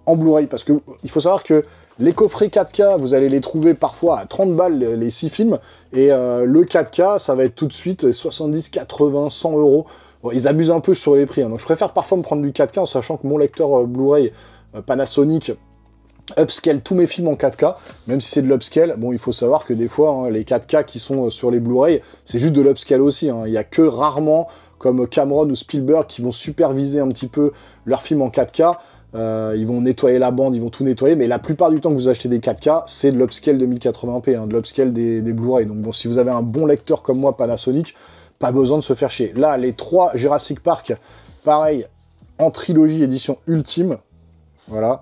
[SPEAKER 1] en Blu-ray, parce que il faut savoir que les coffrets 4K, vous allez les trouver parfois à 30 balles, les 6 films, et le 4K, ça va être tout de suite 70, 80, 100 euros. Bon, ils abusent un peu sur les prix, hein. Donc je préfère parfois me prendre du 4K, en sachant que mon lecteur Blu-ray Panasonic upscale tous mes films en 4K, même si c'est de l'upscale. Bon, il faut savoir que des fois, hein, les 4K qui sont sur les Blu-ray, c'est juste de l'upscale aussi, hein. Il n'y a que rarement, comme Cameron ou Spielberg, qui vont superviser un petit peu leurs films en 4K. Ils vont nettoyer la bande, ils vont tout nettoyer, mais la plupart du temps que vous achetez des 4K, c'est de l'upscale 2080p, hein, de l'upscale des Blu-ray. Donc bon, si vous avez un bon lecteur comme moi, Panasonic, pas besoin de se faire chier. Là, les 3 Jurassic Park, pareil, en trilogie édition ultime, voilà.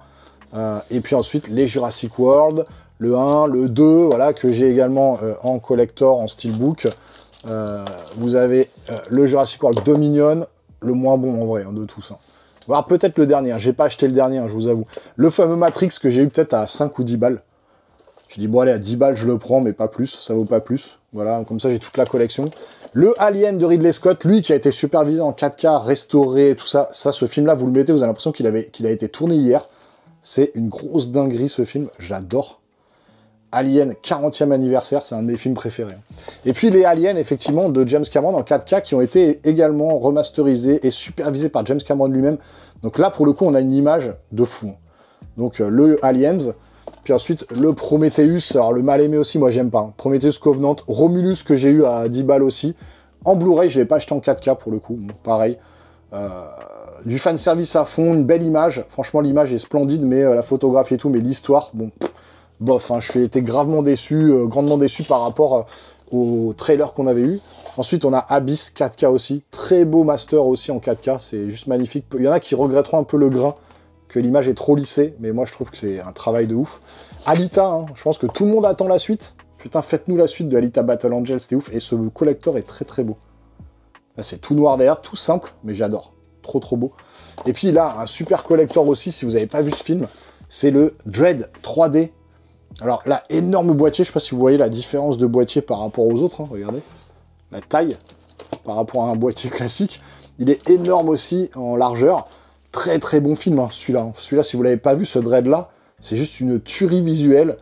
[SPEAKER 1] Et puis ensuite, les Jurassic World, le 1, le 2, voilà, que j'ai également en collector, en steelbook. Vous avez le Jurassic World Dominion, le moins bon en vrai, hein, de tous, hein. Voire peut-être le dernier, hein. J'ai pas acheté le dernier, hein, je vous avoue. Le fameux Matrix que j'ai eu peut-être à 5 ou 10 balles. Je dis bon allez, à 10 balles je le prends, mais pas plus, ça vaut pas plus. Voilà, comme ça j'ai toute la collection. Le Alien de Ridley Scott, lui qui a été supervisé en 4K, restauré, tout ça. Ça, ce film-là, vous le mettez, vous avez l'impression qu'il a été tourné hier. C'est une grosse dinguerie ce film, j'adore. Alien 40e anniversaire, c'est un de mes films préférés. Et puis les Aliens, effectivement, de James Cameron en 4K, qui ont été également remasterisés et supervisés par James Cameron lui-même. Donc là, pour le coup, on a une image de fou. Donc le Aliens, puis ensuite le Prometheus, alors le mal aimé aussi, moi j'aime pas. Hein. Prometheus Covenant, Romulus que j'ai eu à 10 balles aussi. En Blu-ray, je l'ai pas acheté en 4K pour le coup, bon, pareil. Du fanservice à fond, une belle image. Franchement, l'image est splendide, mais la photographie et tout, mais l'histoire, bon... bof, hein, je été gravement déçu, grandement déçu par rapport au trailer qu'on avait eu. Ensuite, on a Abyss 4K aussi, très beau master aussi en 4K, c'est juste magnifique. Il y en a qui regretteront un peu le grain, que l'image est trop lissée, mais moi je trouve que c'est un travail de ouf. Alita, hein, je pense que tout le monde attend la suite. Putain, faites-nous la suite de Alita Battle Angel, c'était ouf. Et ce collector est très beau. Là, c'est tout noir derrière, tout simple, mais j'adore. Trop beau. Et puis là, un super collector aussi, si vous n'avez pas vu ce film, c'est le Dredd 3D. Alors là, énorme boîtier, je sais pas si vous voyez la différence de boîtier par rapport aux autres, hein, regardez. La taille par rapport à un boîtier classique. Il est énorme aussi en largeur. Très très bon film, hein, celui-là. Celui-là, si vous l'avez pas vu, ce Dredd là, c'est juste une tuerie visuelle.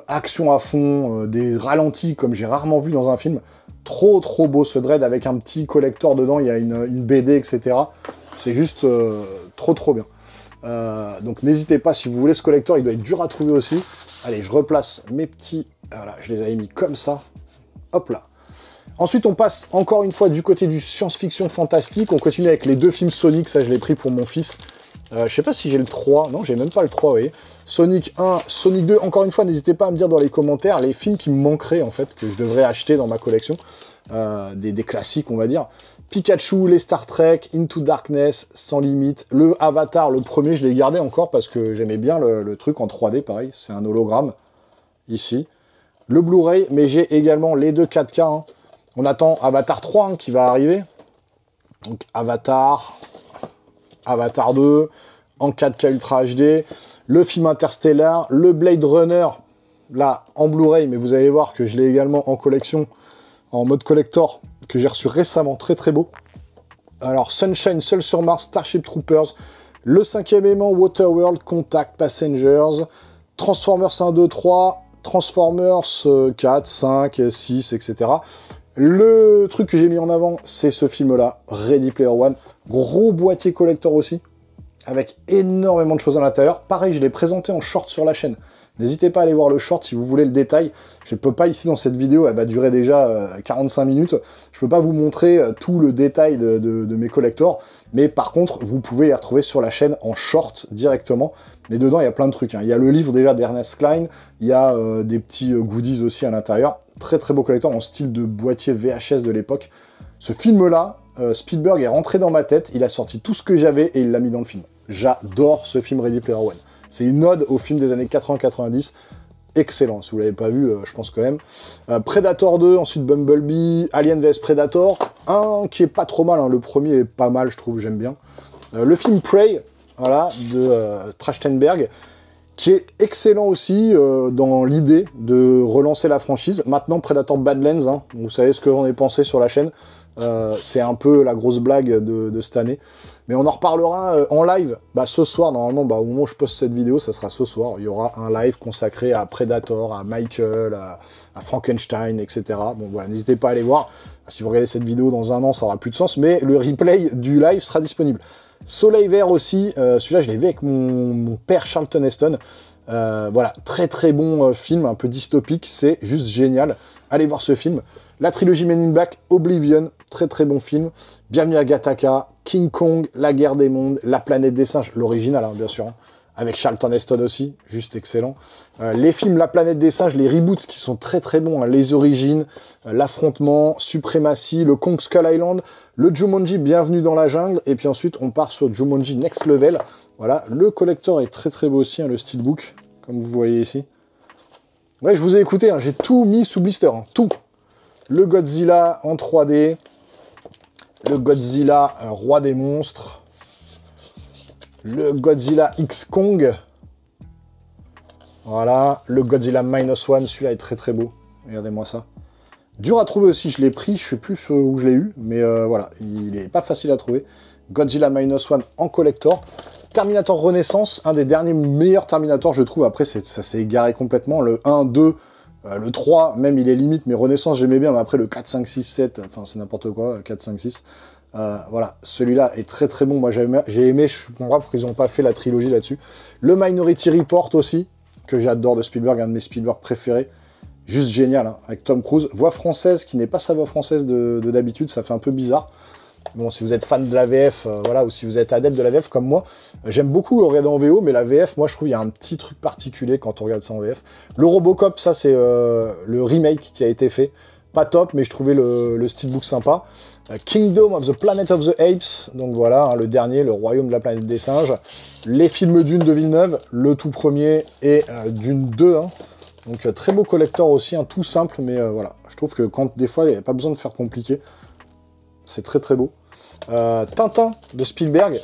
[SPEAKER 1] Action à fond, des ralentis comme j'ai rarement vu dans un film. Trop trop beau ce Dredd avec un petit collector dedans, il y a une BD, etc. C'est juste trop trop bien. Donc n'hésitez pas, si vous voulez ce collector, il doit être dur à trouver aussi. Allez, je replace mes petits... Voilà, je les avais mis comme ça. Hop là. Ensuite, on passe encore une fois du côté du science-fiction fantastique. On continue avec les deux films Sonic, ça je l'ai pris pour mon fils. Je sais pas si j'ai le 3, non, j'ai même pas le 3, vous voyez. Sonic 1, Sonic 2, encore une fois, n'hésitez pas à me dire dans les commentaires les films qui me manqueraient, en fait, que je devrais acheter dans ma collection. Des classiques, on va dire. Pikachu, les Star Trek, Into Darkness, Sans Limite, le Avatar, le premier, je l'ai gardé encore parce que j'aimais bien le truc en 3D, pareil, c'est un hologramme, ici. Le Blu-ray, mais j'ai également les deux 4K, hein. On attend Avatar 3 hein, qui va arriver. Donc Avatar 2, en 4K Ultra HD, le film Interstellar, le Blade Runner, là, en Blu-ray, mais vous allez voir que je l'ai également en collection, en mode collector, que j'ai reçu récemment, très très beau. Alors, Sunshine, Seul sur Mars, Starship Troopers, le 5e élément, Waterworld, Contact, Passengers, Transformers 1, 2, 3, Transformers 4, 5, 6, etc. Le truc que j'ai mis en avant, c'est ce film-là, Ready Player One. Gros boîtier collector aussi, avec énormément de choses à l'intérieur. Pareil, je l'ai présenté en short sur la chaîne. N'hésitez pas à aller voir le short si vous voulez le détail. Je ne peux pas ici dans cette vidéo, elle va durer déjà 45 minutes. Je ne peux pas vous montrer tout le détail de mes collectors. Mais par contre, vous pouvez les retrouver sur la chaîne en short directement. Mais dedans, il y a plein de trucs, hein. Il y a le livre déjà d'Ernest Cline. Il y a des petits goodies aussi à l'intérieur. Très très beau collector en style de boîtier VHS de l'époque. Ce film-là, Spielberg est rentré dans ma tête. Il a sorti tout ce que j'avais et il l'a mis dans le film. J'adore ce film Ready Player One. C'est une ode au film des années 80-90. Excellent, si vous ne l'avez pas vu, je pense quand même. Predator 2, ensuite Bumblebee, Alien vs Predator. Un qui est pas trop mal, hein. Le premier est pas mal, je trouve, j'aime bien. Le film Prey, voilà, de Trachtenberg, qui est excellent aussi dans l'idée de relancer la franchise. Maintenant, Predator Badlands, hein, vous savez ce que j'en ai pensé sur la chaîne. C'est un peu la grosse blague de cette année. Mais on en reparlera en live. Ce soir, normalement, au moment où je poste cette vidéo, ça sera ce soir. Il y aura un live consacré à Predator, à Michael, à Frankenstein, etc. Bon, voilà, n'hésitez pas à aller voir. Si vous regardez cette vidéo dans un an, ça aura plus de sens. Mais le replay du live sera disponible. Soleil Vert aussi. Celui-là, je l'ai vu avec mon père Charlton Heston. Voilà, très très bon film, un peu dystopique. C'est juste génial. Allez voir ce film. La trilogie Men in Black, Oblivion, très très bon film. Bienvenue à Gattaca, King Kong, La Guerre des Mondes, La Planète des Singes, l'original hein, bien sûr, hein, avec Charlton Heston aussi, juste excellent. Les films La Planète des Singes, les reboots qui sont très très bons, hein, Les Origines, L'Affrontement, Supremacy, le Kong Skull Island, le Jumanji Bienvenue dans la Jungle, et puis ensuite on part sur Jumanji Next Level. Voilà, le collector est très très beau aussi, hein, le steelbook, comme vous voyez ici. Ouais, je vous ai écouté, hein, j'ai tout mis sous blister, hein, tout. Le Godzilla en 3D, le Godzilla Roi des Monstres, le Godzilla X Kong, voilà, le Godzilla Minus One, celui-là est très très beau, regardez-moi ça. Dur à trouver aussi, je l'ai pris, je sais plus où je l'ai eu, mais voilà, il n'est pas facile à trouver. Godzilla Minus One en collector. Terminator Renaissance, un des derniers meilleurs Terminator, je trouve, après ça s'est égaré complètement, le 1, 2... le 3, même, il est limite, mais Renaissance, j'aimais bien, mais après, le 4, 5, 6, 7, enfin, c'est n'importe quoi, 4, 5, 6. Voilà, celui-là est très très bon, moi j'ai aimé, je comprends pas pourquoi ils n'ont pas fait la trilogie là-dessus. Le Minority Report aussi, que j'adore de Spielberg, un de mes Spielberg préférés. Juste génial, hein, avec Tom Cruise. Voix française, qui n'est pas sa voix française de d'habitude, ça fait un peu bizarre. Bon, si vous êtes fan de la VF, voilà, ou si vous êtes adepte de la VF comme moi, j'aime beaucoup le regarder en VO, mais la VF, moi je trouve il y a un petit truc particulier quand on regarde ça en VF. Le Robocop, ça c'est le remake qui a été fait. Pas top, mais je trouvais le steelbook sympa. Kingdom of the Planet of the Apes, donc voilà, hein, le dernier, le royaume de la planète des singes. Les films Dune de Villeneuve, le tout premier, et Dune 2, hein. Donc très beau collector aussi, hein, tout simple, mais voilà. Je trouve que quand des fois, il n'y a pas besoin de faire compliqué. C'est très très beau. Tintin de Spielberg,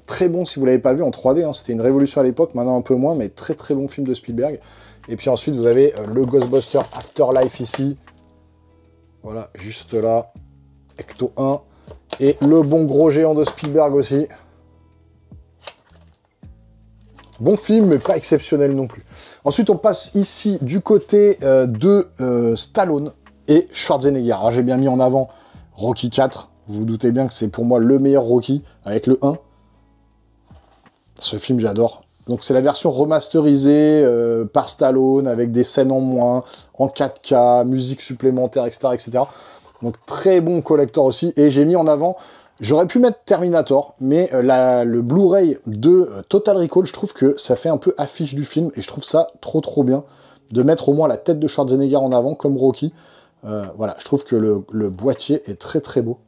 [SPEAKER 1] très bon si vous l'avez pas vu en 3D, hein. C'était une révolution à l'époque, maintenant un peu moins, mais très très bon film de Spielberg. Et puis ensuite, vous avez le Ghostbuster Afterlife ici. Voilà, juste là. Ecto 1. Et le bon gros géant de Spielberg aussi. Bon film, mais pas exceptionnel non plus. Ensuite, on passe ici du côté de Stallone et Schwarzenegger. Alors, j'ai bien mis en avant Rocky 4. Vous vous doutez bien que c'est pour moi le meilleur Rocky, avec le 1. Ce film, j'adore. Donc, c'est la version remasterisée par Stallone, avec des scènes en moins, en 4K, musique supplémentaire, etc., etc. Donc, très bon collector aussi. Et j'ai mis en avant... J'aurais pu mettre Terminator, mais le Blu-ray de Total Recall, je trouve que ça fait un peu affiche du film, et je trouve ça trop bien, de mettre au moins la tête de Schwarzenegger en avant, comme Rocky. Voilà, je trouve que le boîtier est très beau.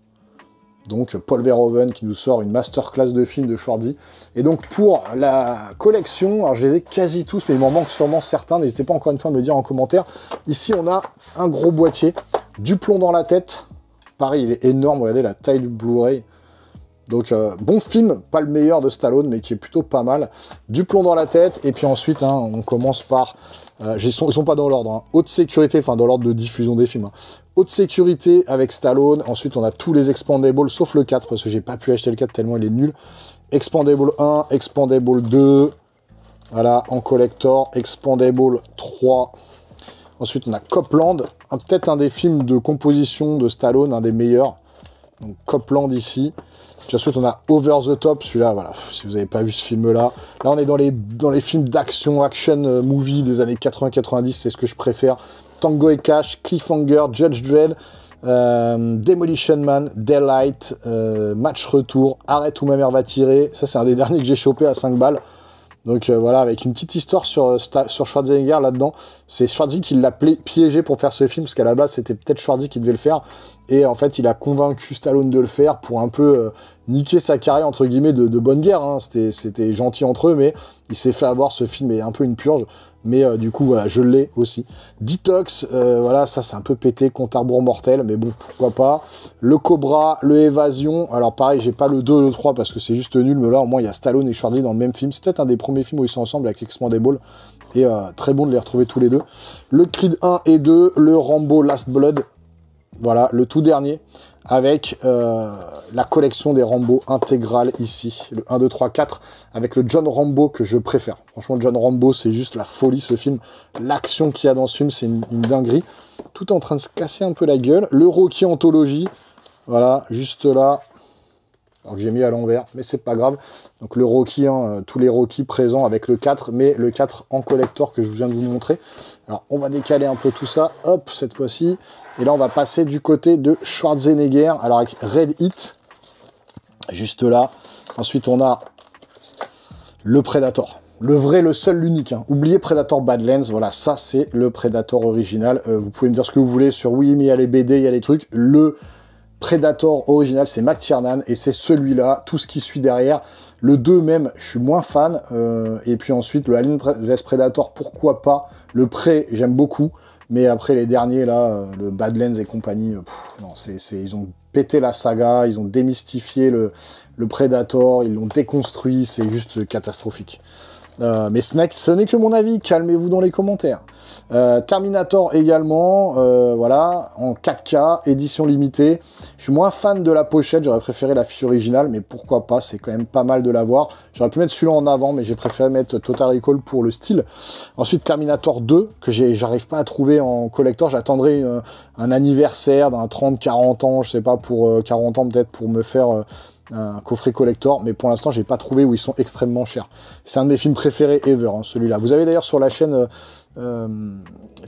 [SPEAKER 1] Donc Paul Verhoeven qui nous sort une masterclass de films de Schwarzy. Et donc pour la collection, alors je les ai quasi tous, mais il m'en manque sûrement certains, n'hésitez pas encore une fois à me le dire en commentaire. Ici on a un gros boîtier, du plomb dans la tête. Pareil, il est énorme, regardez la taille du Blu-ray. Donc, bon film, pas le meilleur de Stallone, mais qui est plutôt pas mal. Du plomb dans la tête, et puis ensuite, hein, on commence par... ils sont pas dans l'ordre, hein. Haute sécurité, enfin dans l'ordre de diffusion des films. Hein. Haute sécurité avec Stallone. Ensuite, on a tous les Expendables, sauf le 4, parce que j'ai pas pu acheter le 4 tellement il est nul. Expandable 1, Expandable 2. Voilà, en collector. Expandable 3. Ensuite, on a Copland, peut-être un des films de composition de Stallone, un des meilleurs. Donc, Copland ici. Puis ensuite, on a Over the Top, celui-là, voilà, si vous n'avez pas vu ce film-là. Là, on est dans les films d'action, action movie des années 80-90, c'est ce que je préfère. Tango et Cash, Cliffhanger, Judge Dredd, Demolition Man, Daylight, Match Retour, Arrête où ma mère va tirer. Ça, c'est un des derniers que j'ai chopé à 5 balles. Donc voilà, avec une petite histoire sur Schwarzenegger là-dedans. C'est Schwarzy qui l'a piégé pour faire ce film, parce qu'à la base, c'était peut-être Schwarzy qui devait le faire. Et en fait, il a convaincu Stallone de le faire pour un peu niquer sa carrière, entre guillemets, de bonne guerre. Hein. C'était gentil entre eux, mais il s'est fait avoir. Ce film est un peu une purge. Mais du coup, voilà, je l'ai aussi. Detox, voilà, ça c'est un peu pété, compte à rebours mortel, mais bon, pourquoi pas. Le Cobra, le Évasion, alors pareil, j'ai pas le 2, le 3, parce que c'est juste nul, mais là, au moins, il y a Stallone et Schwarzy dans le même film. C'est peut-être un des premiers films où ils sont ensemble avec Expendables, et très bon de les retrouver tous les deux. Le Creed 1 et 2, le Rambo Last Blood, voilà, le tout dernier, avec la collection des Rambo intégrale ici, le 1, 2, 3, 4, avec le John Rambo que je préfère. Franchement, John Rambo, c'est juste la folie, ce film. L'action qu'il y a dans ce film, c'est une dinguerie. Tout est en train de se casser un peu la gueule. Le Rocky Anthologie, voilà, juste là. Alors que j'ai mis à l'envers, mais c'est pas grave. Donc le Rocky, hein, tous les Rocky présents avec le 4, mais le 4 en collector que je viens de vous montrer. Alors on va décaler un peu tout ça, hop, cette fois-ci. Et là on va passer du côté de Schwarzenegger, alors avec Red Heat, juste là. Ensuite on a le Predator. Le vrai, le seul, l'unique. Hein. Oubliez Predator Badlands, voilà, ça c'est le Predator original. Vous pouvez me dire ce que vous voulez sur oui, mais il y a les BD, il y a les trucs. Le Predator original, c'est McTiernan, et c'est celui-là, tout ce qui suit derrière. Le 2 même, je suis moins fan. Et puis ensuite, le Alien vs Predator, pourquoi pas. Le Prey, j'aime beaucoup. Mais après, les derniers, là, le Badlands et compagnie, non, ils ont pété la saga, ils ont démystifié le Predator, ils l'ont déconstruit, c'est juste catastrophique. Mais ce n'est que mon avis, calmez-vous dans les commentaires. Terminator également, voilà, en 4K, édition limitée. Je suis moins fan de la pochette, j'aurais préféré l'affiche originale, mais pourquoi pas, c'est quand même pas mal de l'avoir. J'aurais pu mettre celui-là en avant, mais j'ai préféré mettre Total Recall pour le style. Ensuite, Terminator 2, que j'arrive pas à trouver en collector. J'attendrai un anniversaire d'un 30-40 ans, je sais pas, pour 40 ans peut-être, pour me faire... un coffret collector, mais pour l'instant j'ai pas trouvé, où ils sont extrêmement chers. C'est un de mes films préférés ever, hein, celui-là. Vous avez d'ailleurs sur la chaîne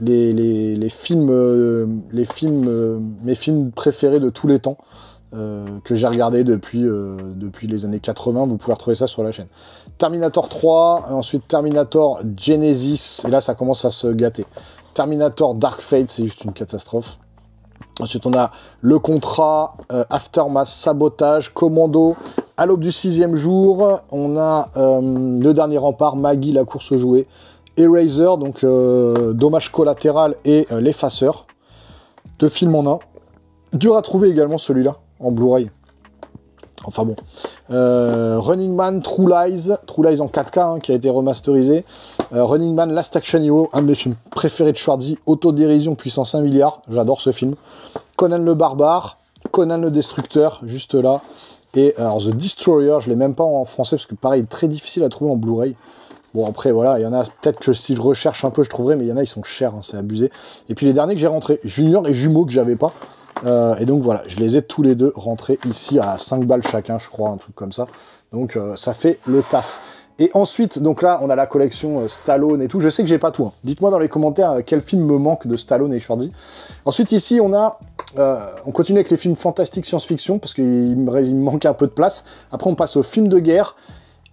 [SPEAKER 1] mes films préférés de tous les temps, que j'ai regardé depuis les années 80, vous pouvez retrouver ça sur la chaîne. Terminator 3, ensuite Terminator Genesis, et là ça commence à se gâter. Terminator Dark Fate, c'est juste une catastrophe. Ensuite, on a le Contrat, Aftermath, Sabotage, Commando, À l'aube du 6e jour. On a le Dernier Rempart, Maggie, la course aux jouets, Eraser, donc Dommage collatéral et L'Effaceur. 2 films en un. Dur à trouver également celui-là, en Blu-ray. Enfin bon. Running Man, True Lies en 4K, hein, qui a été remasterisé. Running Man, Last Action Hero, un de mes films préférés de Schwarzy. Autodérision, puissance 1 milliard. J'adore ce film. Conan le Barbare, Conan le Destructeur, juste là. Et alors The Destroyer, je l'ai même pas en français, parce que pareil, très difficile à trouver en Blu-ray. Bon, après, voilà, il y en a peut-être que si je recherche un peu, je trouverai, mais il y en a, ils sont chers, hein, c'est abusé. Et puis les derniers que j'ai rentrés, Junior et Jumeaux, que j'avais pas. Et donc voilà, je les ai tous les deux rentrés ici à 5 balles chacun, je crois, un truc comme ça. Donc ça fait le taf. Et ensuite, donc là, on a la collection Stallone et tout. Je sais que j'ai pas tout. Hein. Dites-moi dans les commentaires quel film me manque de Stallone et Schwarzy. Ensuite, ici, on a... on continue avec les films fantastiques science-fiction, parce qu'il me manque un peu de place. Après, on passe aux films de guerre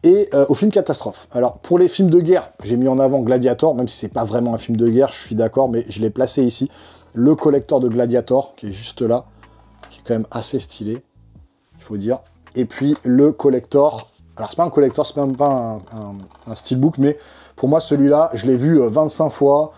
[SPEAKER 1] et aux films catastrophes. Alors, pour les films de guerre, j'ai mis en avant Gladiator, même si c'est pas vraiment un film de guerre, je suis d'accord, mais je l'ai placé ici. Le collector de Gladiator, qui est juste là, qui est quand même assez stylé, il faut dire. Et puis, le collector... Alors, c'est pas un collector, c'est même pas un steelbook, mais pour moi, celui-là, je l'ai vu 25 fois.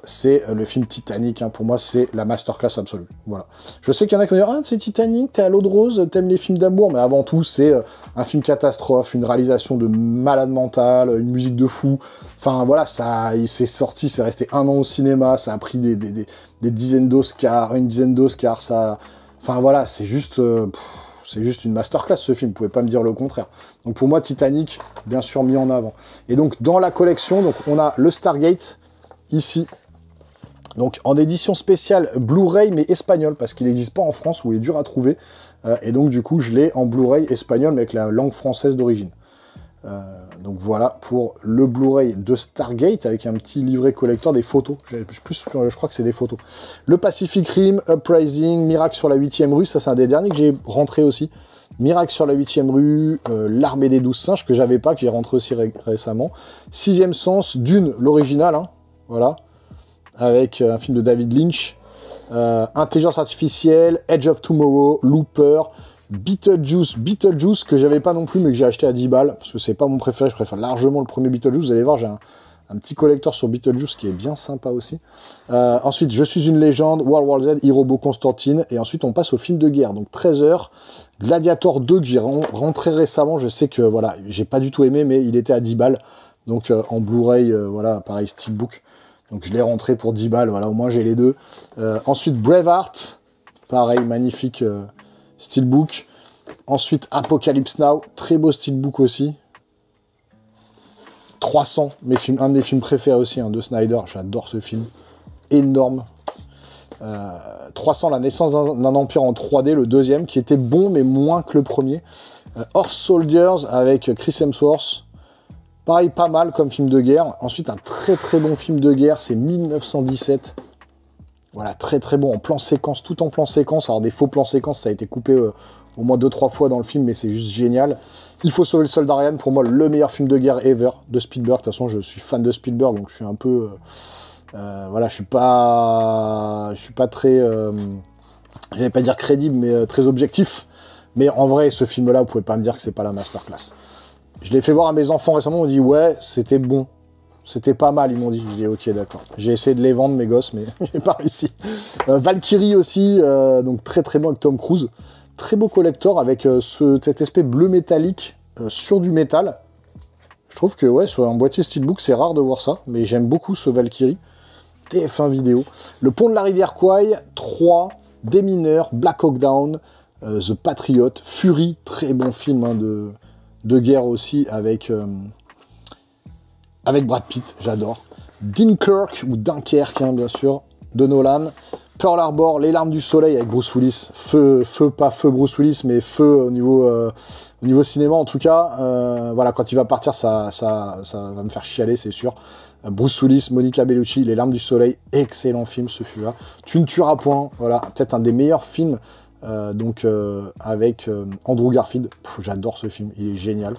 [SPEAKER 1] C'est le film Titanic. Hein. Pour moi, c'est la masterclass absolue. Voilà. Je sais qu'il y en a qui vont dire « Ah, c'est Titanic, t'es à l'eau de rose, t'aimes les films d'amour. » Mais avant tout, c'est un film catastrophe, une réalisation de malade mental, une musique de fou. Enfin, voilà, il s'est sorti, c'est resté 1 an au cinéma, ça a pris des dizaines d'Oscars, une dizaine d'Oscars. Enfin, voilà, c'est juste... c'est juste une masterclass ce film, vous pouvez pas me dire le contraire. Donc pour moi, Titanic, bien sûr mis en avant. Et donc dans la collection, donc, on a le Stargate, ici. Donc en édition spéciale Blu-ray, mais espagnol, parce qu'il n'existe pas en France, où il est dur à trouver. Et donc du coup, je l'ai en Blu-ray espagnol, mais avec la langue française d'origine. Donc voilà pour le Blu-ray de Stargate, avec un petit livret collector des photos. Je crois que c'est des photos. Le Pacific Rim, Uprising, Miracle sur la 8e rue, ça c'est un des derniers que j'ai rentré aussi. Miracle sur la 8e rue, L'Armée des 12 singes, que j'avais pas, que j'ai rentré aussi récemment. 6e sens, Dune, l'original, hein, voilà, avec un film de David Lynch. Intelligence artificielle, Edge of Tomorrow, Looper, Beetlejuice, que j'avais pas non plus, mais que j'ai acheté à 10 balles, parce que c'est pas mon préféré, je préfère largement le premier Beetlejuice. Vous allez voir, j'ai un petit collector sur Beetlejuice qui est bien sympa aussi. Ensuite, Je suis une légende, World War Z, Hirobo Constantine, et ensuite on passe au film de guerre, donc 13 heures, Gladiator 2, que j'ai rentré récemment. Je sais que, voilà, j'ai pas du tout aimé, mais il était à 10 balles, donc en Blu-ray, voilà, pareil, Steelbook. Donc je l'ai rentré pour 10 balles, voilà, au moins j'ai les deux. Ensuite, Braveheart, pareil, magnifique Steelbook. Ensuite, Apocalypse Now, très beau Steelbook aussi. 300, un de mes films préférés aussi, hein, de Snyder, j'adore ce film. Énorme. 300, La naissance d'un empire en 3D, le deuxième, qui était bon, mais moins que le premier. Horse Soldiers, avec Chris Hemsworth. Pareil, pas mal comme film de guerre. Ensuite, un très très bon film de guerre, c'est 1917. Voilà, très très bon, en plan séquence, tout en plan séquence. Alors des faux plans séquences, ça a été coupé au moins 2-3 fois dans le film, mais c'est juste génial. Il faut sauver le soldat Ryan, pour moi, le meilleur film de guerre ever, de Spielberg. De toute façon, je suis fan de Spielberg, donc je suis un peu... voilà, je suis pas très... j'allais pas dire crédible, mais très objectif. Mais en vrai, ce film-là, vous pouvez pas me dire que c'est pas la masterclass. Je l'ai fait voir à mes enfants récemment, on dit ouais, c'était bon. C'était pas mal, ils m'ont dit. Je dis ok, d'accord. J'ai essayé de les vendre, mes gosses, mais j'ai pas réussi. Valkyrie aussi, donc très très bon avec Tom Cruise. Très beau collector avec cet aspect bleu métallique sur du métal. Je trouve que ouais, sur un boîtier Steelbook, c'est rare de voir ça, mais j'aime beaucoup ce Valkyrie. TF1 vidéo. Le pont de la rivière Kwai, 3, Des mineurs, Black Hawk Down, The Patriot, Fury, très bon film hein, de guerre aussi avec Brad Pitt, j'adore. Dunkirk, ou Dunkerque, hein, bien sûr, de Nolan. Pearl Harbor, Les larmes du soleil avec Bruce Willis. Pas feu Bruce Willis, mais feu au niveau cinéma en tout cas. Voilà, quand il va partir, ça va me faire chialer, c'est sûr. Bruce Willis, Monica Bellucci, Les larmes du soleil, excellent film ce fut-là. Tu ne tueras point, voilà, peut-être un des meilleurs films. Avec Andrew Garfield, j'adore ce film, il est génial.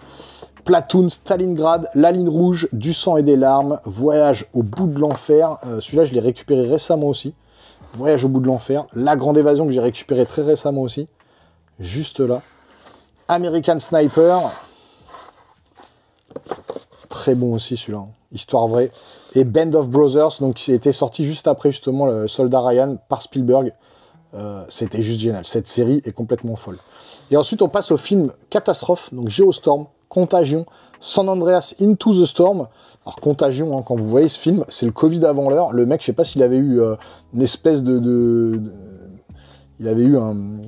[SPEAKER 1] Platoon, Stalingrad, La ligne rouge, Du sang et des larmes, Voyage au bout de l'enfer, celui-là je l'ai récupéré récemment aussi. Voyage au bout de l'enfer, La grande évasion que j'ai récupéré très récemment aussi, juste là. American Sniper, très bon aussi celui-là, hein. Histoire vraie. Et Band of Brothers, donc qui était sorti juste après justement le Soldat Ryan par Spielberg. C'était juste génial. Cette série est complètement folle. Et ensuite, on passe au film catastrophe, donc Geostorm, Contagion, San Andreas Into the Storm. Alors, Contagion, hein, quand vous voyez ce film, c'est le Covid avant l'heure. Le mec, je sais pas s'il avait eu une espèce il avait eu un...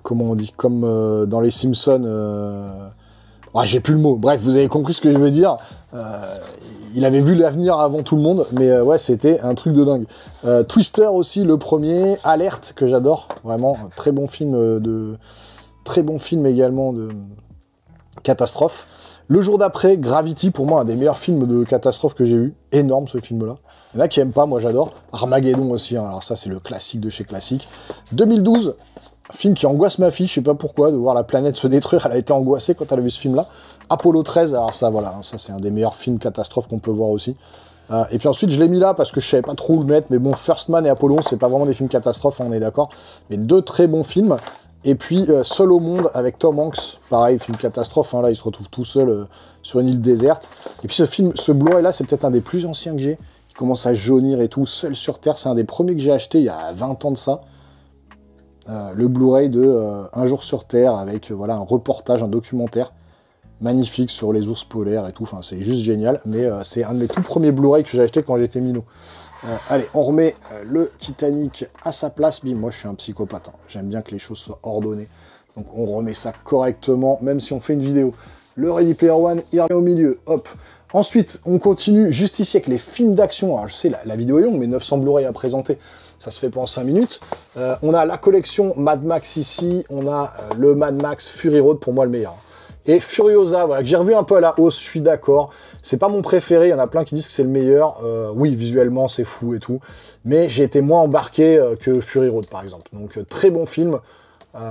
[SPEAKER 1] Comment on dit? Comme dans les Simpsons... j'ai plus le mot. Bref, vous avez compris ce que je veux dire. Il avait vu l'avenir avant tout le monde, mais ouais, c'était un truc de dingue. Twister aussi, le premier. Alerte, que j'adore. Vraiment, très bon film Très bon film également de catastrophe. Le jour d'après, Gravity, pour moi, un des meilleurs films de catastrophe que j'ai vu. Énorme, ce film-là. Il y en a qui aiment pas, moi j'adore. Armageddon aussi, hein. Alors ça, c'est le classique de chez classique. 2012, film qui angoisse ma fille, je sais pas pourquoi, de voir la planète se détruire. Elle a été angoissée quand elle a vu ce film-là. Apollo 13, alors ça, voilà, ça c'est un des meilleurs films catastrophes qu'on peut voir aussi. Et puis ensuite, je l'ai mis là parce que je savais pas trop où le mettre, mais bon, First Man et Apollo, c'est pas vraiment des films catastrophes, on est d'accord. Mais deux très bons films. Et puis, Seul au monde avec Tom Hanks, pareil, film catastrophe, hein, là, il se retrouve tout seul sur une île déserte. Et puis ce Blu-ray là, c'est peut-être un des plus anciens que j'ai. Il commence à jaunir et tout, Seul sur Terre, c'est un des premiers que j'ai acheté il y a 20 ans de ça. Le Blu-ray de Un jour sur Terre, avec voilà, un reportage, un documentaire magnifique sur les ours polaires et tout, enfin c'est juste génial, mais c'est un de mes tout premiers Blu-ray que j'ai acheté quand j'étais minot. Allez, on remet le Titanic à sa place. Bim, moi je suis un psychopathe, hein. J'aime bien que les choses soient ordonnées, donc on remet ça correctement, même si on fait une vidéo. Le Ready Player One, il remet au milieu, hop. Ensuite, on continue juste ici avec les films d'action. Alors je sais, la vidéo est longue, mais 900 Blu-ray à présenter, ça se fait pas en 5 minutes. On a la collection Mad Max ici, on a le Mad Max Fury Road, pour moi le meilleur. Et Furiosa, voilà, que j'ai revu un peu à la hausse, je suis d'accord. C'est pas mon préféré, il y en a plein qui disent que c'est le meilleur. Oui, visuellement, c'est fou et tout. Mais j'ai été moins embarqué que Fury Road, par exemple. Donc, très bon film.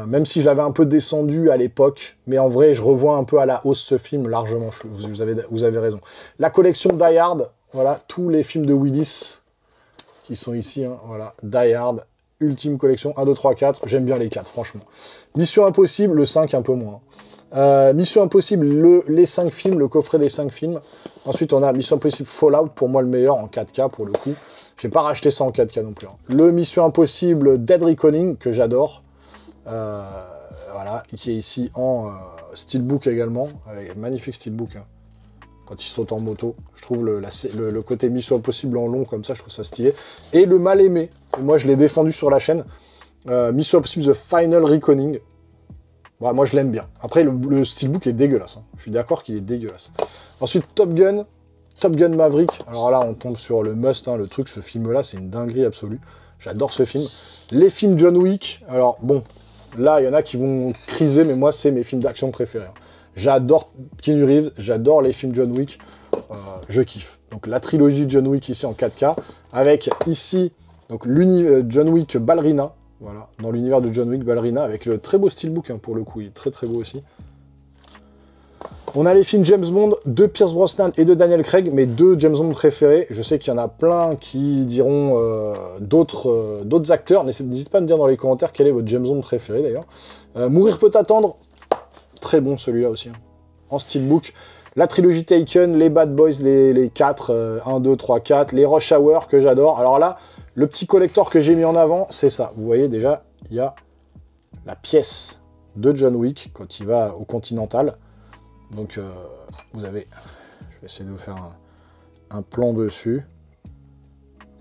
[SPEAKER 1] Même si je l'avais un peu descendu à l'époque. Mais en vrai, je revois un peu à la hausse ce film, largement. Vous avez raison. La collection Die Hard, voilà, tous les films de Willis qui sont ici, hein, voilà. Die Hard, ultime collection, 1, 2, 3, 4. J'aime bien les 4, franchement. Mission Impossible, le 5, un peu moins. Mission Impossible, les 5 films, le coffret des 5 films. Ensuite, on a Mission Impossible Fallout, pour moi le meilleur en 4K pour le coup. J'ai pas racheté ça en 4K non plus. Hein. Le Mission Impossible Dead Reckoning, que j'adore. Voilà, qui est ici en steelbook également. Magnifique steelbook. Hein. Quand il saute en moto. Je trouve le côté Mission Impossible en long, comme ça, je trouve ça stylé. Et le mal aimé. Et moi, je l'ai défendu sur la chaîne. Mission Impossible The Final Reckoning. Bah, moi, je l'aime bien. Après, le steelbook est dégueulasse. Hein. Je suis d'accord qu'il est dégueulasse. Ensuite, Top Gun Maverick. Alors là, on tombe sur le must, hein, le truc, ce film-là, c'est une dinguerie absolue. J'adore ce film. Les films John Wick. Alors, bon, là, il y en a qui vont criser, mais moi, c'est mes films d'action préférés. Hein. J'adore Keanu Reeves, j'adore les films John Wick. Je kiffe. Donc, la trilogie John Wick ici en 4K. Avec ici, donc, John Wick Ballerina. Voilà, dans l'univers de John Wick, Ballerina, avec le très beau steelbook, hein, pour le coup, il est très très beau aussi. On a les films James Bond de Pierce Brosnan et de Daniel Craig, mes deux James Bond préférés. Je sais qu'il y en a plein qui diront d'autres acteurs. N'hésitez pas à me dire dans les commentaires quel est votre James Bond préféré d'ailleurs. Mourir peut attendre, très bon celui-là aussi, hein, en steelbook. La trilogie Taken, les Bad Boys, les 4, 1, 2, 3, 4, les Rush Hour que j'adore. Alors là, le petit collector que j'ai mis en avant, c'est ça. Vous voyez déjà, il y a la pièce de John Wick quand il va au Continental. Donc, vous avez... Je vais essayer de vous faire un plan dessus.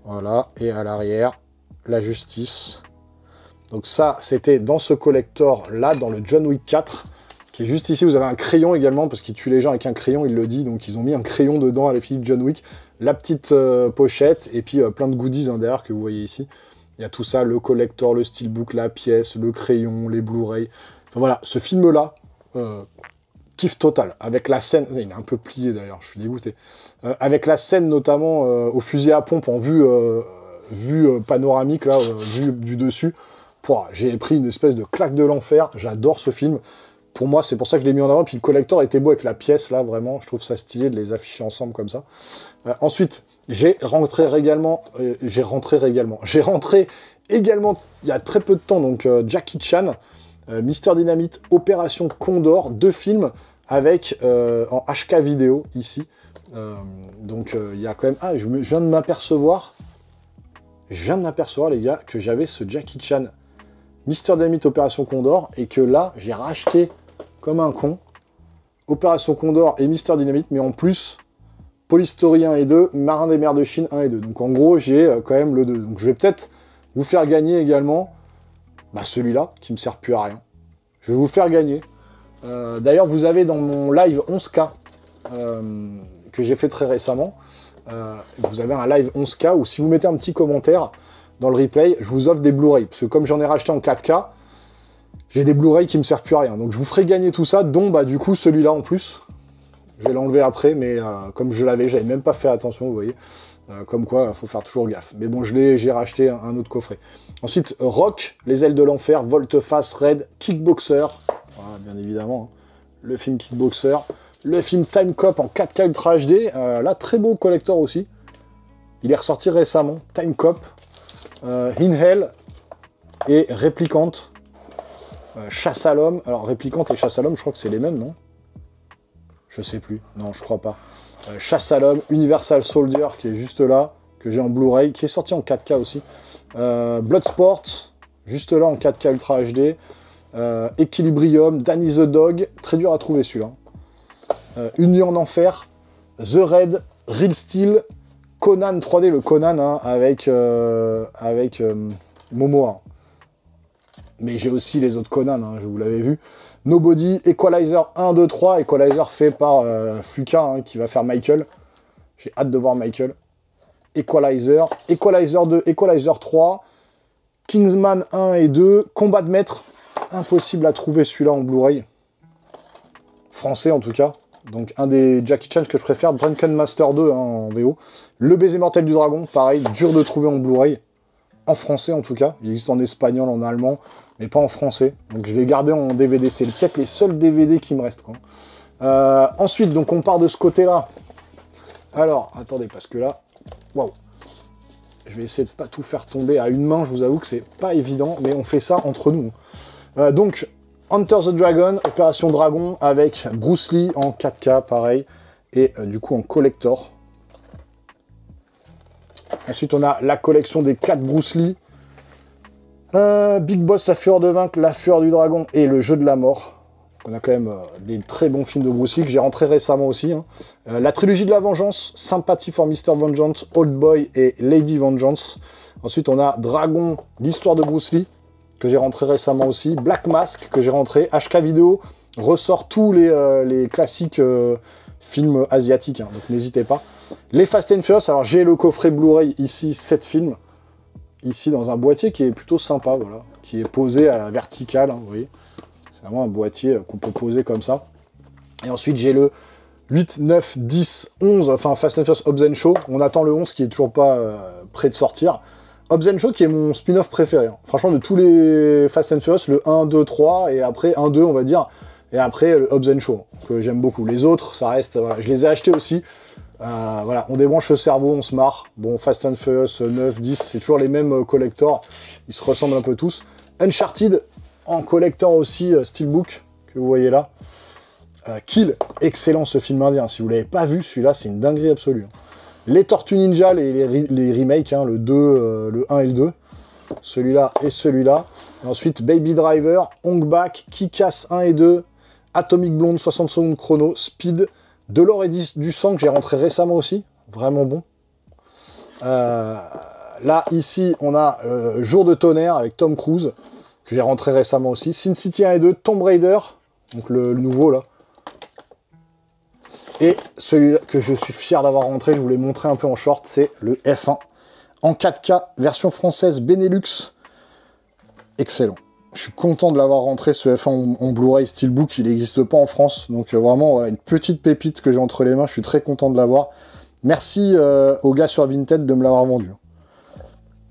[SPEAKER 1] Voilà. Et à l'arrière, la justice. Donc ça, c'était dans ce collector-là, dans le John Wick 4, qui est juste ici. Vous avez un crayon également, parce qu'il tue les gens avec un crayon, il le dit. Donc, ils ont mis un crayon dedans à la fille de John Wick. La petite pochette, et puis plein de goodies hein, derrière que vous voyez ici. Il y a tout ça, le collector, le steelbook, la pièce, le crayon, les Blu-ray. Enfin voilà, ce film-là, kiff total. Avec la scène, il est un peu plié d'ailleurs, je suis dégoûté. Avec la scène notamment au fusil à pompe en vue panoramique, là, vue du dessus. J'ai pris une espèce de claque de l'enfer, j'adore ce film. Pour moi, c'est pour ça que je l'ai mis en avant. Puis le collector était beau avec la pièce, là, vraiment. Je trouve ça stylé de les afficher ensemble comme ça. Ensuite, j'ai rentré également, il y a très peu de temps, donc Jackie Chan, Mister Dynamite, Opération Condor, 2 films avec en HK vidéo, ici. Donc, il y a quand même... Ah, je viens de m'apercevoir je viens de m'apercevoir, les gars, que j'avais ce Jackie Chan Mister Dynamite Opération Condor, et que là, j'ai racheté comme un con Opération Condor et Mister Dynamite, mais en plus, Police Story 1 et 2, Marin des mers de Chine 1 et 2. Donc en gros, j'ai quand même le 2. Donc je vais peut-être vous faire gagner également celui-là, qui me sert plus à rien. Je vais vous faire gagner. D'ailleurs, vous avez dans mon live 11K, que j'ai fait très récemment, vous avez un live 11K où si vous mettez un petit commentaire dans le replay, je vous offre des Blu-ray. Parce que comme j'en ai racheté en 4K, j'ai des Blu-ray qui me servent plus à rien. Donc je vous ferai gagner tout ça, dont du coup celui-là en plus. Je vais l'enlever après, mais comme je l'avais, j'avais même pas fait attention, vous voyez. Comme quoi, il faut faire toujours gaffe. Mais bon, j'ai racheté un autre coffret. Ensuite, Rock, Les Ailes de l'Enfer, Volte-Face, Raid, Kickboxer. Voilà, bien évidemment, hein. Le film Kickboxer. Le film Time Cop en 4K Ultra HD. Là, très beau collector aussi. Il est ressorti récemment. Time Cop. In Hell et Réplicante. Chasse à l'homme. Alors, Réplicante et Chasse à l'homme, je crois que c'est les mêmes, non? Je sais plus. Non, je crois pas. Chasse à l'homme, Universal Soldier, qui est juste là, que j'ai en Blu-ray, qui est sorti en 4K aussi. Bloodsport, juste là en 4K Ultra HD. Equilibrium, Danny the Dog, très dur à trouver celui-là. Une nuit en enfer, The Raid, Real Steel, Conan 3D, le Conan, hein, avec Momoa. Mais j'ai aussi les autres Conan, hein, je vous l'avais vu. Nobody, Equalizer 1, 2, 3. Equalizer fait par Fuka, hein, qui va faire Michael. J'ai hâte de voir Michael. Equalizer, Equalizer 2, Equalizer 3. Kingsman 1 et 2. Combat de maître. Impossible à trouver celui-là en Blu-ray. Français en tout cas. Donc un des Jackie Chan que je préfère. Drunken Master 2 hein, en VO. Le baiser mortel du dragon, pareil, dur de trouver en Blu-ray. En français en tout cas. Il existe en espagnol, en allemand, mais pas en français. Donc je l'ai gardé en DVD. C'est peut-être les seuls DVD qui me restent, quoi. Ensuite, donc on part de ce côté-là. Alors, attendez, parce que là, waouh. Je vais essayer de pas tout faire tomber à une main. Je vous avoue que c'est pas évident, mais on fait ça entre nous. Donc, Enter the Dragon, Opération Dragon, avec Bruce Lee en 4K, pareil, et du coup en collector. Ensuite, on a la collection des 4 Bruce Lee. Big Boss, La Fureur de Vaincre, La Fureur du Dragon et Le Jeu de la Mort. On a quand même des très bons films de Bruce Lee que j'ai rentré récemment aussi. Hein. La trilogie de la Vengeance, Sympathy for Mr. Vengeance, Old Boy et Lady Vengeance. Ensuite, on a Dragon, l'histoire de Bruce Lee, que j'ai rentré récemment aussi. Black Mask, que j'ai rentré. HK Vidéo ressort tous les classiques films asiatiques, hein, donc n'hésitez pas. Les Fast and Furious, alors j'ai le coffret Blu-ray ici, 7 films. Ici, dans un boîtier qui est plutôt sympa, voilà. Qui est posé à la verticale, hein, vous voyez. C'est vraiment un boîtier qu'on peut poser comme ça. Et ensuite, j'ai le 8, 9, 10, 11, enfin Fast and Furious Hobbs & Shaw. On attend le 11 qui est toujours pas prêt de sortir. Hobbs & Shaw qui est mon spin-off préféré. Hein. Franchement, de tous les Fast and Furious, le 1, 2, 3, et après 1, 2, on va dire. Et après, le Hobbs & Shaw, que j'aime beaucoup. Les autres, ça reste... Voilà, je les ai achetés aussi. Voilà, on débranche le cerveau, on se marre. Bon, Fast and Furious 9, 10, c'est toujours les mêmes collectors. Ils se ressemblent un peu tous. Uncharted, en collector aussi, Steelbook, que vous voyez là. Kill, excellent ce film indien. Si vous l'avez pas vu, celui-là, c'est une dinguerie absolue. Les Tortues Ninja, les remakes, hein, le 2, le 1 et le 2. Celui-là et celui-là. Ensuite, Baby Driver, Hong Bak, Kick-Ass 1 et 2, Atomic Blonde, 60 secondes chrono, Speed, de l'or et du sang que j'ai rentré récemment aussi. Vraiment bon. Là, ici, on a Jour de tonnerre avec Tom Cruise, que j'ai rentré récemment aussi. Sin City 1 et 2, Tomb Raider, donc le nouveau là. Et celui que je suis fier d'avoir rentré, je vous l'ai montré un peu en short, c'est le F1. En 4K, version française Benelux. Excellent. Je suis content de l'avoir rentré, ce F1 en Blu-ray Steelbook, il n'existe pas en France. Donc vraiment, voilà, une petite pépite que j'ai entre les mains, je suis très content de l'avoir. Merci aux gars sur Vinted de me l'avoir vendu.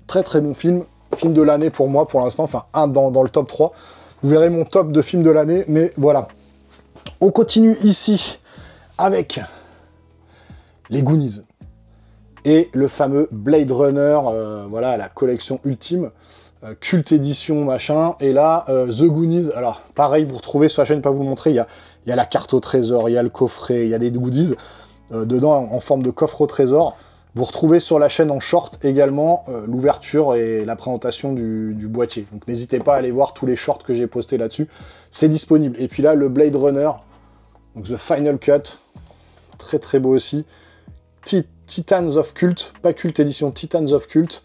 [SPEAKER 1] Très très bon film. Film de l'année pour moi, pour l'instant, enfin un dans le top 3. Vous verrez mon top de film de l'année, mais voilà. On continue ici avec les Goonies et le fameux Blade Runner, voilà, la collection ultime, culte édition, machin, et là, The Goonies, alors, pareil, vous retrouvez sur la chaîne, pas vous le montrer, il y a la carte au trésor, il y a le coffret, il y a des goodies dedans, en forme de coffre au trésor, Vous retrouvez sur la chaîne en short également l'ouverture et la présentation du boîtier. Donc n'hésitez pas à aller voir tous les shorts que j'ai postés là-dessus. C'est disponible. Et puis là, le Blade Runner, donc The Final Cut, très très beau aussi. Titans of Cult, pas Cult édition, Titans of Cult.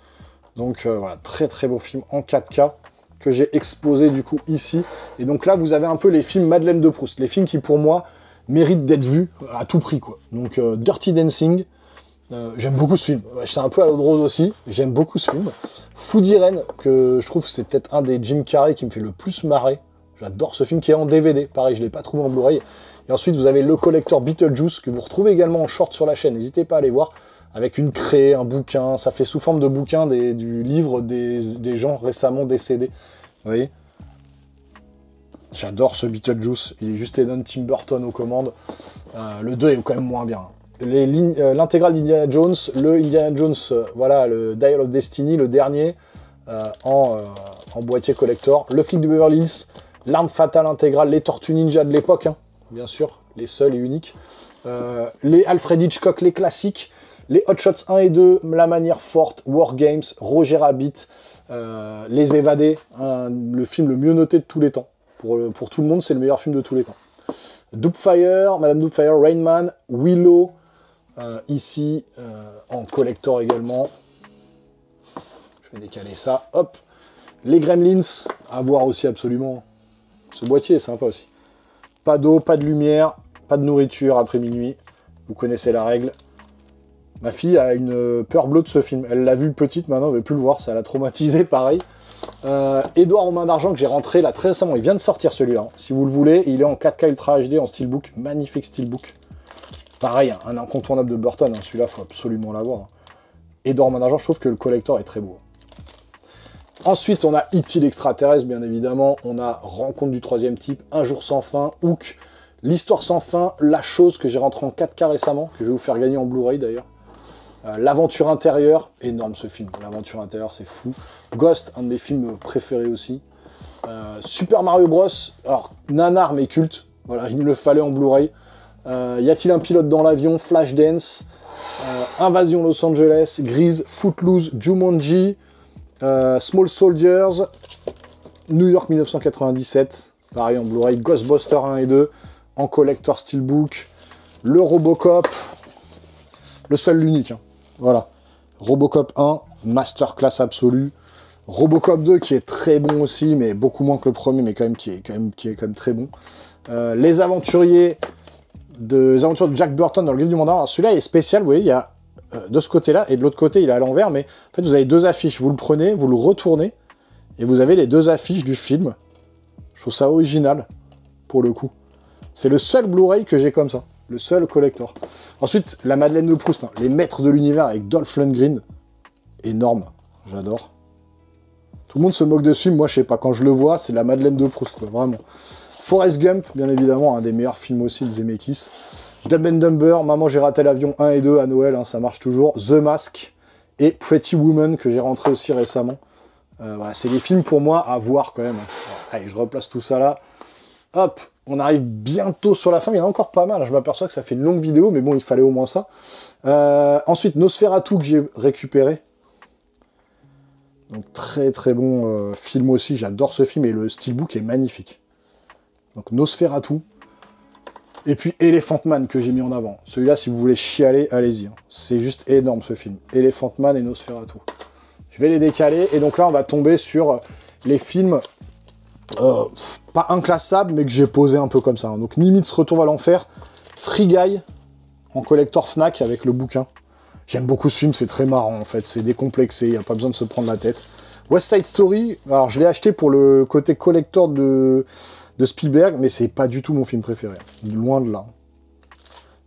[SPEAKER 1] Donc voilà, très très beau film en 4K que j'ai exposé du coup ici. Et donc là, vous avez un peu les films Madeleine de Proust, les films qui pour moi méritent d'être vus à tout prix, quoi. Donc Dirty Dancing, j'aime beaucoup ce film. C'est un peu à l'eau de rose aussi, j'aime beaucoup ce film. Food Irene, que je trouve c'est peut-être un des Jim Carrey qui me fait le plus marrer. J'adore ce film qui est en DVD, pareil, je ne l'ai pas trouvé en Blu-ray. Et ensuite, vous avez le collector Beetlejuice, que vous retrouvez également en short sur la chaîne, n'hésitez pas à aller voir, avec une craie, un bouquin, ça fait sous forme de bouquin du livre des gens récemment décédés. Vous voyez? J'adore ce Beetlejuice, il est juste Eden Tim Burton aux commandes. Le 2 est quand même moins bien. L'intégrale d'Indiana Jones, le Indiana Jones, voilà, le Dial of Destiny, le dernier, en boîtier collector. Le flic de Beverly Hills, l'arme fatale intégrale, les Tortues Ninja de l'époque, hein, bien sûr, les seuls et uniques. Les Alfred Hitchcock, les classiques. Les Hot Shots 1 et 2, La Manière Forte, War Games, Roger Rabbit, Les Évadés, le film le mieux noté de tous les temps. Pour tout le monde, c'est le meilleur film de tous les temps. Doubtfire, Madame Doubtfire, Rain Man, Willow, ici, en collector également. Je vais décaler ça, hop. Les Gremlins, à voir aussi absolument. Ce boîtier est sympa aussi. Pas d'eau, pas de lumière, pas de nourriture après minuit. Vous connaissez la règle. Ma fille a une peur bleue de ce film. Elle l'a vu petite, maintenant elle ne veut plus le voir, ça l'a traumatisé, pareil. Édouard aux mains d'argent, que j'ai rentré là très récemment, il vient de sortir celui-là. Hein. Si vous le voulez, il est en 4K Ultra HD, en steelbook, magnifique steelbook. Pareil, hein, un incontournable de Burton, hein. Celui-là, il faut absolument l'avoir. Hein. Édouard aux mains d'argent, je trouve que le collector est très beau. Ensuite, on a E.T. l'extraterrestre, bien évidemment. On a Rencontre du troisième type, Un jour sans fin, Hook, L'histoire sans fin, La chose que j'ai rentré en 4K récemment, que je vais vous faire gagner en Blu-ray d'ailleurs. L'aventure intérieure, énorme ce film, l'aventure intérieure c'est fou. Ghost, un de mes films préférés aussi. Super Mario Bros, alors nanar mais culte, voilà, il me le fallait en Blu-ray. Y a-t-il un pilote dans l'avion, Flashdance, Invasion Los Angeles, Grease, Footloose, Jumanji, Small Soldiers, New York 1997, pareil en Blu-ray, Ghostbusters 1 et 2, en collector steelbook, le Robocop, le seul, l'unique, hein. Voilà. Robocop 1, masterclass absolue. Robocop 2, qui est très bon aussi, mais beaucoup moins que le premier, mais qui est quand même très bon. Les aventuriers les aventures de Jack Burton dans le livre du mandarin. Alors celui-là est spécial, vous voyez, il y a de ce côté-là, et de l'autre côté, il est à l'envers, mais en fait, vous avez deux affiches. Vous le prenez, vous le retournez, et vous avez les deux affiches du film. Je trouve ça original, pour le coup. C'est le seul Blu-ray que j'ai comme ça. Le seul collector. Ensuite, la Madeleine de Proust, hein, les maîtres de l'univers avec Dolph Lundgren. Énorme, j'adore. Tout le monde se moque de ce film, moi je sais pas, quand je le vois, c'est la Madeleine de Proust, quoi, vraiment. Forrest Gump, bien évidemment, un des meilleurs films aussi de Zemeckis. Dumb and Dumber, Maman j'ai raté l'avion 1 et 2 à Noël, hein, ça marche toujours. The Mask et Pretty Woman, que j'ai rentré aussi récemment. Voilà, c'est des films pour moi à voir quand même. Allez, je replace tout ça là. Hop, on arrive bientôt sur la fin, il y en a encore pas mal, je m'aperçois que ça fait une longue vidéo, mais bon, il fallait au moins ça. Ensuite, Nosferatu que j'ai récupéré. Donc très très bon film aussi, j'adore ce film, et le steelbook est magnifique. Donc Nosferatu. Et puis Elephant Man que j'ai mis en avant. Celui-là, si vous voulez chialer, allez-y. Hein. C'est juste énorme ce film. Elephant Man et Nosferatu. Je vais les décaler, et donc là, on va tomber sur les films... pas inclassable, mais que j'ai posé un peu comme ça. Hein. Donc Nimitz Retour vers l'enfer, Free Guy, en collector Fnac avec le bouquin. J'aime beaucoup ce film, c'est très marrant en fait, c'est décomplexé, il n'y a pas besoin de se prendre la tête. West Side Story, alors je l'ai acheté pour le côté collector de Spielberg, mais c'est pas du tout mon film préféré, loin de là.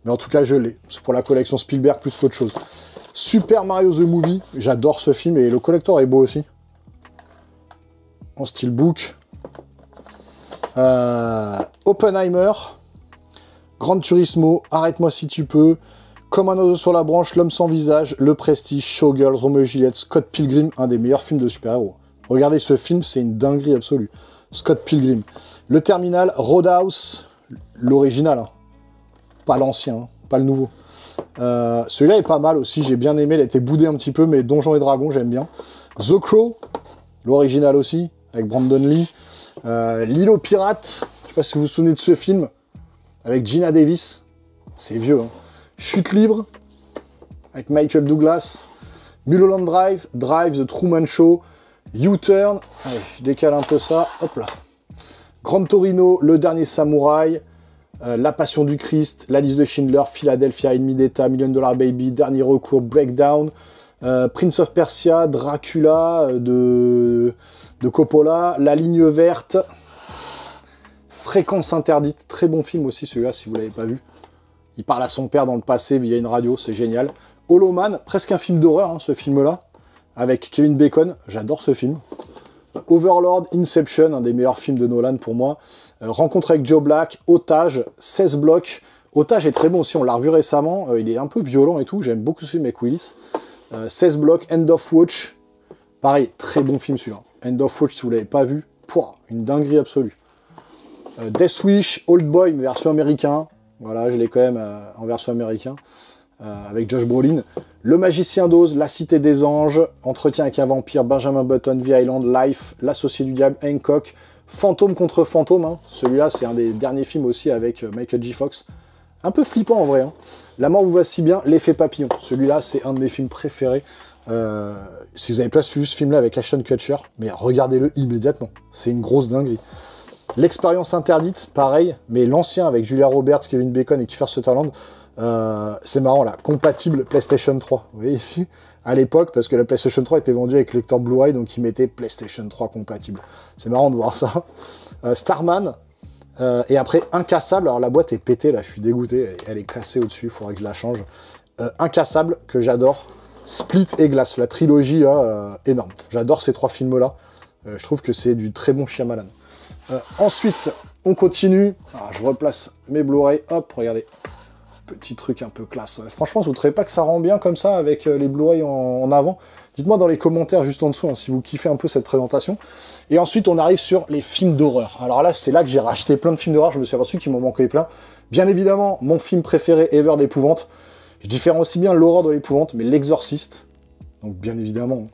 [SPEAKER 1] Mais en tout cas, je l'ai, c'est pour la collection Spielberg plus qu'autre chose. Super Mario The Movie, j'adore ce film, et le collector est beau aussi. En steelbook. Oppenheimer, Gran Turismo, Arrête-moi si tu peux, Comme un oiseau sur la branche, L'homme sans visage, Le Prestige, Showgirls, Romeo et Juliette, Scott Pilgrim, un des meilleurs films de super-héros. Regardez ce film, c'est une dinguerie absolue. Scott Pilgrim. Le Terminal, Roadhouse, l'original, hein. Pas l'ancien, hein, pas le nouveau. Celui-là est pas mal aussi, j'ai bien aimé, il a été boudé un petit peu, mais Donjons et Dragons, j'aime bien. The Crow, l'original aussi, avec Brandon Lee. L'île aux pirates, je sais pas si vous vous souvenez de ce film, avec Gina Davis, c'est vieux, hein. Chute libre, avec Michael Douglas. Mulholland Drive, Drive, The Truman Show, U-Turn, allez, je décale un peu ça, hop là. Gran Torino, Le Dernier Samouraï, La Passion du Christ, La Liste de Schindler, Philadelphia, Ennemi d'État, $1 Million Baby, Dernier Recours, Breakdown, Prince of Persia, Dracula de Coppola, La Ligne Verte, Fréquence Interdite, très bon film aussi celui-là si vous ne l'avez pas vu. Il parle à son père dans le passé via une radio, c'est génial. Hollow Man, presque un film d'horreur, hein, ce film-là, avec Kevin Bacon, j'adore ce film. Overlord, Inception, un des meilleurs films de Nolan pour moi. Rencontre avec Joe Black, Otage, 16 blocs. Otage est très bon aussi, on l'a revu récemment, il est un peu violent et tout, j'aime beaucoup ce film avec Willis. 16 blocs, End of Watch, pareil, très bon film celui-là. End of Watch, si vous ne l'avez pas vu, pouah, une dinguerie absolue. Death Wish, Old Boy, version américaine, voilà, je l'ai quand même en version américaine. Avec Josh Brolin, Le Magicien d'Oz, La Cité des Anges, Entretien avec un vampire, Benjamin Button, The Island, Life, L'Associé du Diable, Hancock, Fantôme contre Fantôme, hein. Celui-là c'est un des derniers films aussi avec Michael J. Fox, un peu flippant en vrai, hein. La mort vous va si bien, L'Effet Papillon, celui-là c'est un de mes films préférés. Si vous n'avez pas vu ce film-là avec Ashton Kutcher, mais regardez-le immédiatement, c'est une grosse dinguerie. L'Expérience Interdite, pareil, mais l'ancien avec Julia Roberts, Kevin Bacon et Kiefer Sutherland. C'est marrant là, compatible PlayStation 3, vous voyez ici, à l'époque, parce que la PlayStation 3 était vendue avec lecteur Blu-ray, donc ils mettaient PlayStation 3 compatible. C'est marrant de voir ça. Starman, et après Incassable, alors la boîte est pétée là, je suis dégoûté, elle est cassée au-dessus, il faudrait que je la change. Incassable, que j'adore, Split et Glass, la trilogie là, énorme. J'adore ces trois films-là, je trouve que c'est du très bon Shyamalan. Ensuite, on continue, alors, je replace mes Blu-ray, hop, regardez. Petit truc un peu classe. Franchement, vous ne trouvez pas que ça rend bien comme ça avec les Blu-ray en avant? Dites-moi dans les commentaires juste en dessous hein, si vous kiffez un peu cette présentation. Et ensuite, on arrive sur les films d'horreur. Alors là, c'est là que j'ai racheté plein de films d'horreur. Je me suis aperçu qu'il m'en manquait plein. Bien évidemment, mon film préféré ever d'épouvante. Je différencie bien l'horreur de l'épouvante, mais L'Exorciste. Donc bien évidemment,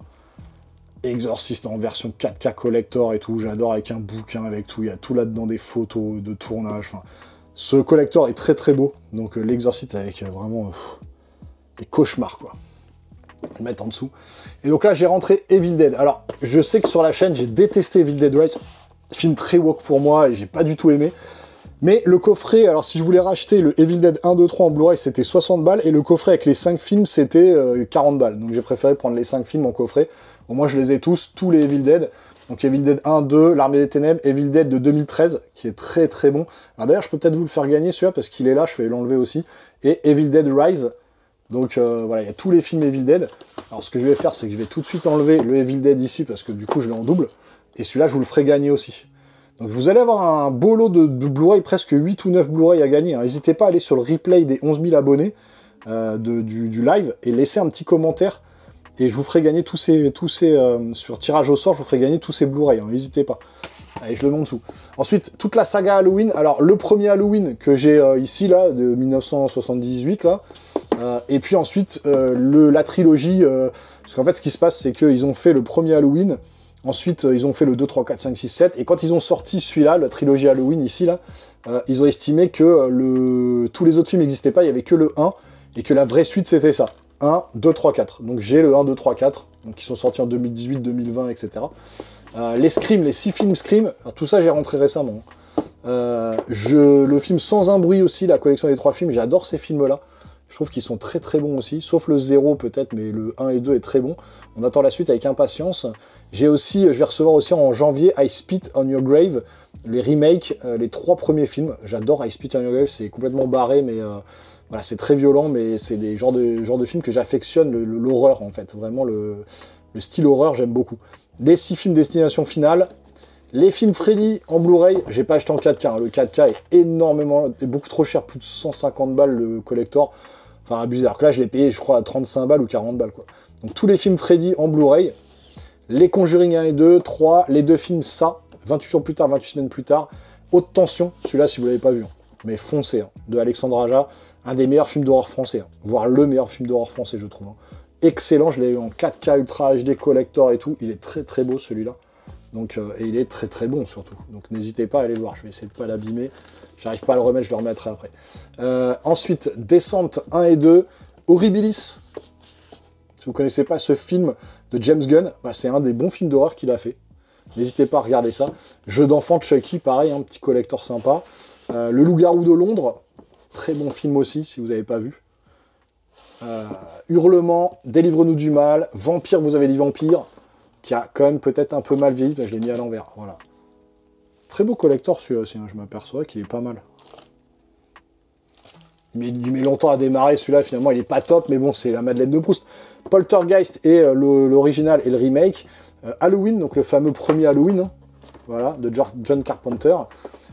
[SPEAKER 1] Exorciste en version 4K collector et tout. J'adore avec un bouquin, avec tout. Il y a tout là-dedans, des photos de tournage. Enfin, ce collector est très très beau, donc l'Exorciste avec vraiment les cauchemars quoi. Je vais mettre en dessous. Et donc là j'ai rentré Evil Dead. Alors je sais que sur la chaîne j'ai détesté Evil Dead Rise, film très woke pour moi et j'ai pas du tout aimé. Mais le coffret, alors si je voulais racheter le Evil Dead 1, 2, 3 en Blu-ray c'était 60 balles et le coffret avec les 5 films c'était 40 balles. Donc j'ai préféré prendre les 5 films en coffret. Au moins je les ai tous les Evil Dead. Donc Evil Dead 1, 2, L'Armée des Ténèbres, Evil Dead de 2013, qui est très très bon. Alors d'ailleurs, je peux peut-être vous le faire gagner celui-là, parce qu'il est là, je vais l'enlever aussi. Et Evil Dead Rise. Donc voilà, il y a tous les films Evil Dead. Alors ce que je vais faire, c'est que je vais tout de suite enlever le Evil Dead ici, parce que du coup, je l'ai en double. Et celui-là, je vous le ferai gagner aussi. Donc vous allez avoir un beau lot de Blu-ray, presque 8 ou 9 Blu-ray à gagner. N'hésitez pas à aller sur le replay des 11 000 abonnés du live, et laisser un petit commentaire. Et je vous ferai gagner sur tirage au sort, je vous ferai gagner tous ces Blu-ray, hein, n'hésitez pas. Allez, je le mets en dessous. Ensuite, toute la saga Halloween. Alors, le premier Halloween que j'ai ici, là, de 1978, là. Et puis ensuite, la trilogie. Parce qu'en fait, ce qui se passe, c'est qu'ils ont fait le premier Halloween. Ensuite, ils ont fait le 2, 3, 4, 5, 6, 7. Et quand ils ont sorti celui-là, la trilogie Halloween, ici, là, ils ont estimé que tous les autres films n'existaient pas, il n'y avait que le 1. Et que la vraie suite, c'était ça. 1, 2, 3, 4. Donc j'ai le 1, 2, 3, 4, donc qui sont sortis en 2018, 2020, etc. Les Scream, les 6 films Scream, tout ça j'ai rentré récemment. Le film Sans un bruit aussi, la collection des 3 films, j'adore ces films-là. Je trouve qu'ils sont très très bons aussi, sauf le 0 peut-être, mais le 1 et 2 est très bon. On attend la suite avec impatience. Je vais recevoir aussi en janvier I Spit on Your Grave, les remakes, les 3 premiers films. J'adore I Spit on Your Grave, c'est complètement barré, mais... Voilà, c'est très violent, mais c'est des genres de films que j'affectionne, l'horreur en fait. Vraiment, le style horreur, j'aime beaucoup. Les 6 films Destination Finale, les films Freddy en Blu-ray, j'ai pas acheté en 4K. Hein. Le 4K est beaucoup trop cher, plus de 150 balles le collector. Enfin, abusé. Alors que là, je l'ai payé, je crois, à 35 balles ou 40 balles. Quoi. Donc tous les films Freddy en Blu-ray, les Conjuring 1 et 2, 3, les 2 films Ça, 28 jours plus tard, 28 semaines plus tard, Haute Tension, celui-là si vous l'avez pas vu. Hein. mais foncez, hein, de Alexandre Aja, un des meilleurs films d'horreur français, hein, voire le meilleur film d'horreur français, je trouve. Hein. Excellent, je l'ai eu en 4K Ultra HD Collector et tout, il est très très beau celui-là. Donc, et il est très très bon surtout. Donc n'hésitez pas à aller le voir, je vais essayer de ne pas l'abîmer. J'arrive pas à le remettre, je le remettrai après. Ensuite, Descente 1 et 2, Horribilis. Si vous ne connaissez pas ce film de James Gunn, bah, c'est un des bons films d'horreur qu'il a fait. N'hésitez pas à regarder ça. Jeu d'enfant de Chucky, pareil, un petit collector sympa. Le Loup-garou de Londres, très bon film aussi, si vous n'avez pas vu. Hurlement, Délivre-nous du mal, Vampire, vous avez dit Vampire, qui a quand même peut-être un peu mal vieilli. Là, je l'ai mis à l'envers, voilà. Très beau collector celui-là aussi, hein. Je m'aperçois qu'il est pas mal. Il met longtemps à démarrer, celui-là finalement il est pas top, mais bon c'est la Madeleine de Proust. Poltergeist et l'original et le remake. Halloween, donc le fameux premier Halloween, hein. Voilà, de John Carpenter.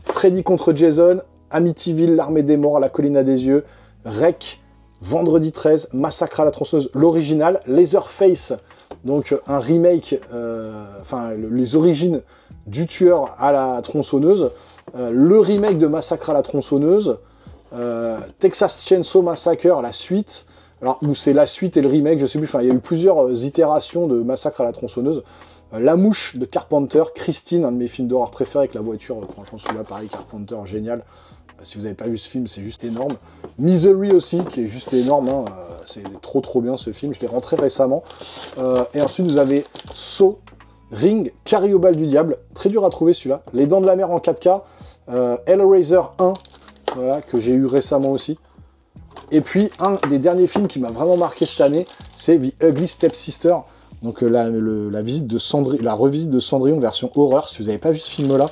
[SPEAKER 1] Freddy contre Jason, Amityville, l'Armée des Morts, La Colline à des Yeux, Rec, Vendredi 13, Massacre à la tronçonneuse, l'original, Leatherface, donc un remake, enfin les origines du tueur à la tronçonneuse, le remake de Massacre à la tronçonneuse, Texas Chainsaw Massacre, la suite, alors où c'est la suite et le remake, je sais plus, enfin il y a eu plusieurs itérations de Massacre à la tronçonneuse, La Mouche de Carpenter, Christine, un de mes films d'horreur préférés avec la voiture, franchement celui-là pareil, Carpenter, génial. Si vous n'avez pas vu ce film, c'est juste énorme. Misery aussi, qui est juste énorme, hein. C'est trop trop bien ce film, je l'ai rentré récemment. Et ensuite vous avez Saw, Ring, Carrie au bal du diable, très dur à trouver celui-là. Les Dents de la Mer en 4K, Hellraiser 1, voilà, que j'ai eu récemment aussi. Et puis un des derniers films qui m'a vraiment marqué cette année, c'est The Ugly Stepsister. Donc la visite de Cendrillon, la revisite de Cendrillon version horreur. Si vous n'avez pas vu ce film-là,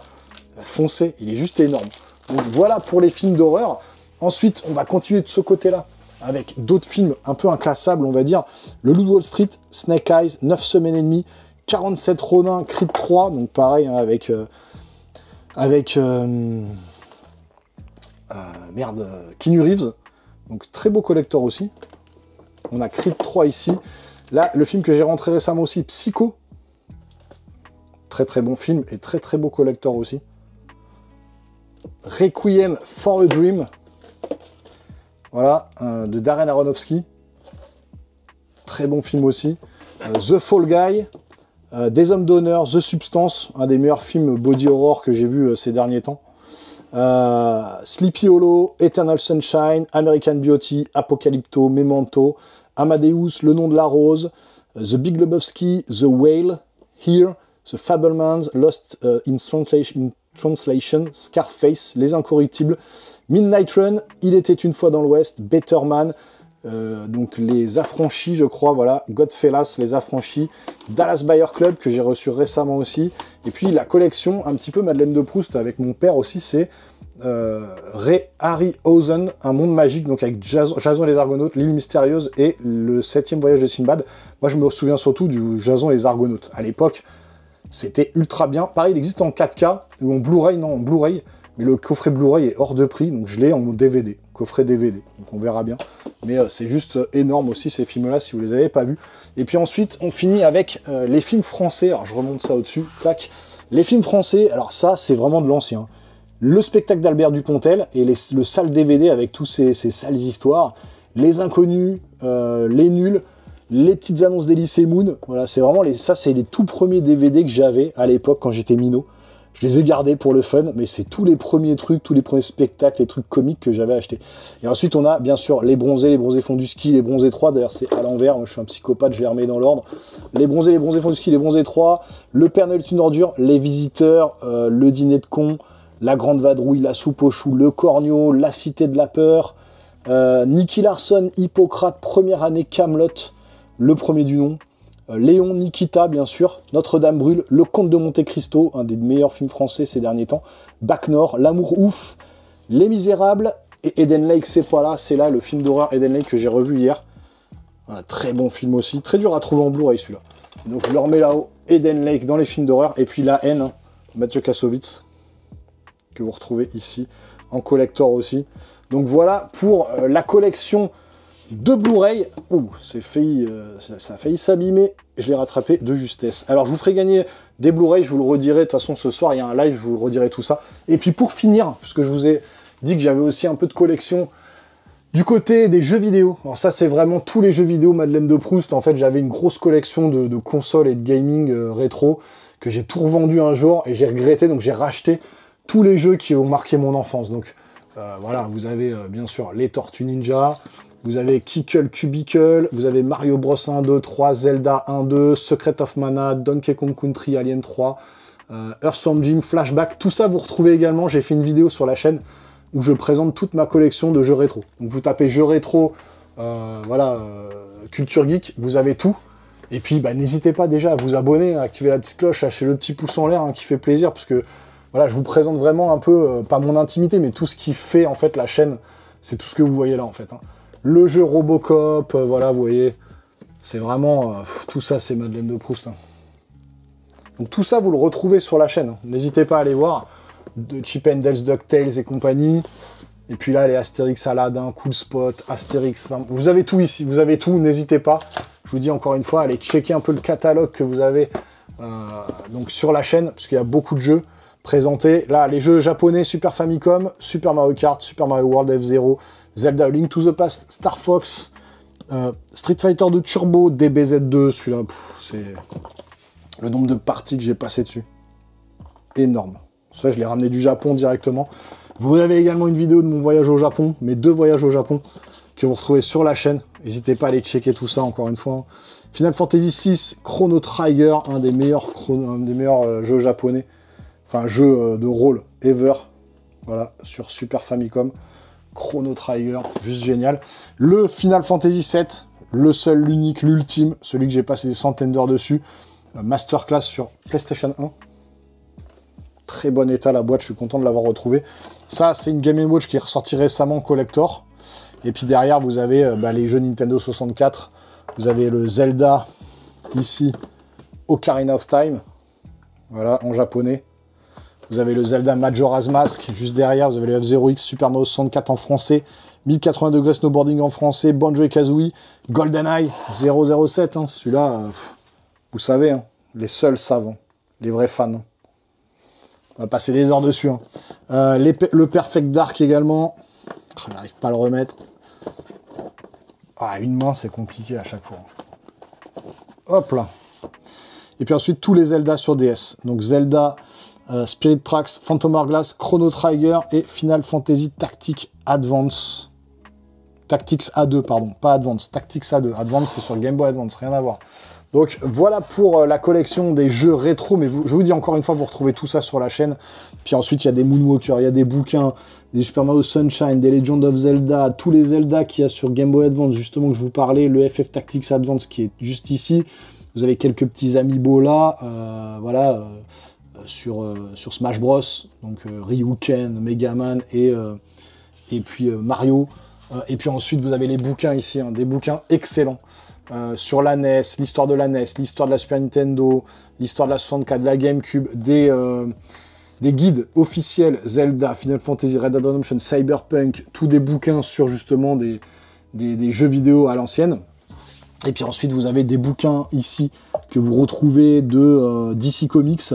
[SPEAKER 1] foncez, il est juste énorme. Donc voilà pour les films d'horreur. Ensuite, on va continuer de ce côté-là avec d'autres films un peu inclassables, on va dire. Le Loup de Wall Street, Snake Eyes, 9 semaines et demie, 47 Ronin, Creed 3, donc pareil, hein, avec Keanu Reeves. Donc très beau collector aussi. On a Creed 3 ici. Là, le film que j'ai rentré récemment aussi, Psycho. Très très bon film et très très beau collector aussi. Requiem for a Dream, voilà, de Darren Aronofsky, très bon film aussi. The Fall Guy, Des Hommes d'honneur, The Substance, un des meilleurs films body horror que j'ai vu ces derniers temps. Sleepy Hollow, Eternal Sunshine, American Beauty, Apocalypto, Memento, Amadeus, Le Nom de la Rose, The Big Lebowski, The Whale, Here, The Fabelmans, Lost in Translation, Scarface, Les Incorruptibles, Midnight Run, Il était une fois dans l'Ouest, Better Man, donc Les Affranchis, je crois, voilà, Godfellas, Les Affranchis, Dallas Buyer Club, que j'ai reçu récemment aussi, et puis la collection, un petit peu Madeleine de Proust, avec mon père aussi, c'est Harryhausen, Un monde magique, donc avec Jason et les Argonautes, L'île mystérieuse et le 7e voyage de Sinbad. Moi, je me souviens surtout du Jason et les Argonautes. À l'époque, c'était ultra bien. Pareil, il existe en 4K, ou en Blu-ray, non, en Blu-ray, mais le coffret Blu-ray est hors de prix, donc je l'ai en DVD, coffret DVD, donc on verra bien. Mais c'est juste énorme aussi, ces films-là, si vous les avez pas vus. Et puis ensuite, on finit avec les films français. Alors, je remonte ça au-dessus, clac. Les films français, alors ça, c'est vraiment de l'ancien. Le spectacle d'Albert Dupontel et le sale DVD avec tous ces sales histoires. Les Inconnus, Les Nuls, les petites annonces d'Elysée Moon. Voilà, c'est vraiment ça, c'est les tout premiers DVD que j'avais à l'époque quand j'étais minot. Je les ai gardés pour le fun, mais c'est tous les premiers trucs, tous les premiers spectacles, les trucs comiques que j'avais achetés. Et ensuite, on a bien sûr Les Bronzés font du ski, Les Bronzés 3. D'ailleurs, c'est à l'envers. Moi, je suis un psychopathe, je les remets dans l'ordre. Les Bronzés font du ski, Les Bronzés 3. Le Père Noël est une ordure, Les Visiteurs, Le Dîner de con, La Grande Vadrouille, La Soupe aux choux, Le Cornio, La Cité de la Peur, Nicky Larson, Hippocrate, Première année, Kaamelott, Le Premier du nom. Léon, Nikita, bien sûr, Notre-Dame brûle, Le Comte de Monte-Cristo, un des meilleurs films français ces derniers temps, Bac Nord, L'amour ouf, Les Misérables, et Eden Lake, c'est pas là, c'est là, le film d'horreur Eden Lake que j'ai revu hier. Un très bon film aussi, très dur à trouver en Blu-ray celui-là. Donc je le remets là-haut, Eden Lake dans les films d'horreur, et puis La Haine, hein, Mathieu Kassovitz, que vous retrouvez ici, en collector aussi. Donc voilà pour la collection de Blu-ray. Ouh, ça a failli s'abîmer. Je l'ai rattrapé de justesse. Alors, je vous ferai gagner des Blu-ray, je vous le redirai. De toute façon, ce soir, il y a un live, je vous redirai tout ça. Et puis, pour finir, puisque je vous ai dit que j'avais aussi un peu de collection du côté des jeux vidéo. Alors ça, c'est vraiment tous les jeux vidéo Madeleine de Proust. En fait, j'avais une grosse collection de consoles et de gaming rétro que j'ai tout revendu un jour et j'ai regretté, donc j'ai racheté tous les jeux qui ont marqué mon enfance. Donc voilà, vous avez bien sûr les Tortues Ninja, vous avez Kickle Cubicle, vous avez Mario Bros 1, 2, 3, Zelda 1, 2, Secret of Mana, Donkey Kong Country, Alien 3, Earthworm Jim, Flashback, tout ça vous retrouvez également, j'ai fait une vidéo sur la chaîne où je présente toute ma collection de jeux rétro. Donc vous tapez jeux rétro, voilà, Culture Geek, vous avez tout. Et puis bah, n'hésitez pas déjà à vous abonner, à activer la petite cloche, lâcher le petit pouce en l'air hein, qui fait plaisir, parce que voilà, je vous présente vraiment un peu, pas mon intimité, mais tout ce qui fait en fait la chaîne, c'est tout ce que vous voyez là en fait. Hein. Le jeu Robocop, voilà, vous voyez, c'est vraiment, tout ça c'est Madeleine de Proust. Hein. Donc tout ça, vous le retrouvez sur la chaîne. Hein. N'hésitez pas à aller voir, de Chip 'n Dale's DuckTales et compagnie. Et puis là, les Astérix Aladdin, Cool Spot, Astérix, enfin, vous avez tout ici, vous avez tout, n'hésitez pas. Je vous dis encore une fois, allez checker un peu le catalogue que vous avez donc sur la chaîne, parce qu'il y a beaucoup de jeux présentés. Là, les jeux japonais, Super Famicom, Super Mario Kart, Super Mario World F0, Zelda Link to the Past, Star Fox, Street Fighter 2 Turbo, DBZ2, celui-là, c'est le nombre de parties que j'ai passé dessus. Énorme. Ça, je l'ai ramené du Japon directement. Vous avez également une vidéo de mon voyage au Japon, mes 2 voyages au Japon, que vous retrouvez sur la chaîne. N'hésitez pas à aller checker tout ça, encore une fois. Final Fantasy VI, Chrono Trigger, un des meilleurs jeux japonais. Enfin, jeu de rôle ever. Voilà, sur Super Famicom. Chrono Trigger, juste génial. Le Final Fantasy VII, le seul, l'unique, l'ultime, celui que j'ai passé des centaines d'heures dessus. Masterclass sur PlayStation 1. Très bon état la boîte, je suis content de l'avoir retrouvé. Ça, c'est une Game & Watch qui est ressortie récemment collector. Et puis derrière, vous avez les jeux Nintendo 64. Vous avez le Zelda, ici, Ocarina of Time. Voilà, en japonais. Vous avez le Zelda Majora's Mask. Juste derrière, vous avez le F-Zero X, Super Mario 64 en français. 1080 degrés snowboarding en français. Banjo-Kazooie. GoldenEye 007. Hein, celui-là, vous savez, hein, les seuls savent. Hein, les vrais fans. Hein. On va passer des heures dessus. Hein. Le Perfect Dark également. Je n'arrive pas à le remettre. Ah, une main, c'est compliqué à chaque fois. Hop là. Et puis ensuite, tous les Zelda sur DS. Donc Zelda, Spirit Tracks, Phantom Hourglass, Chrono Trigger et Final Fantasy Tactics Advance. Tactics A2, pardon. Pas Advance. Tactics A2. Advance, c'est sur Game Boy Advance. Rien à voir. Donc voilà pour la collection des jeux rétro, mais je vous dis encore une fois, vous retrouvez tout ça sur la chaîne. Puis ensuite, il y a des Moonwalker, il y a des bouquins, des Super Mario Sunshine, des Legend of Zelda, tous les Zelda qu'il y a sur Game Boy Advance, justement, que je vous parlais, le FF Tactics Advance qui est juste ici. Vous avez quelques petits amiibo là, voilà, sur Smash Bros, donc Ryuken, Megaman et puis Mario. Et puis ensuite, vous avez les bouquins ici, hein, des bouquins excellents. Sur la NES, l'histoire de la NES, l'histoire de la Super Nintendo, l'histoire de la 64, de la GameCube, des guides officiels Zelda, Final Fantasy, Red Dead Redemption, Cyberpunk, tous des bouquins sur justement des jeux vidéo à l'ancienne. Et puis ensuite, vous avez des bouquins ici que vous retrouvez de DC Comics.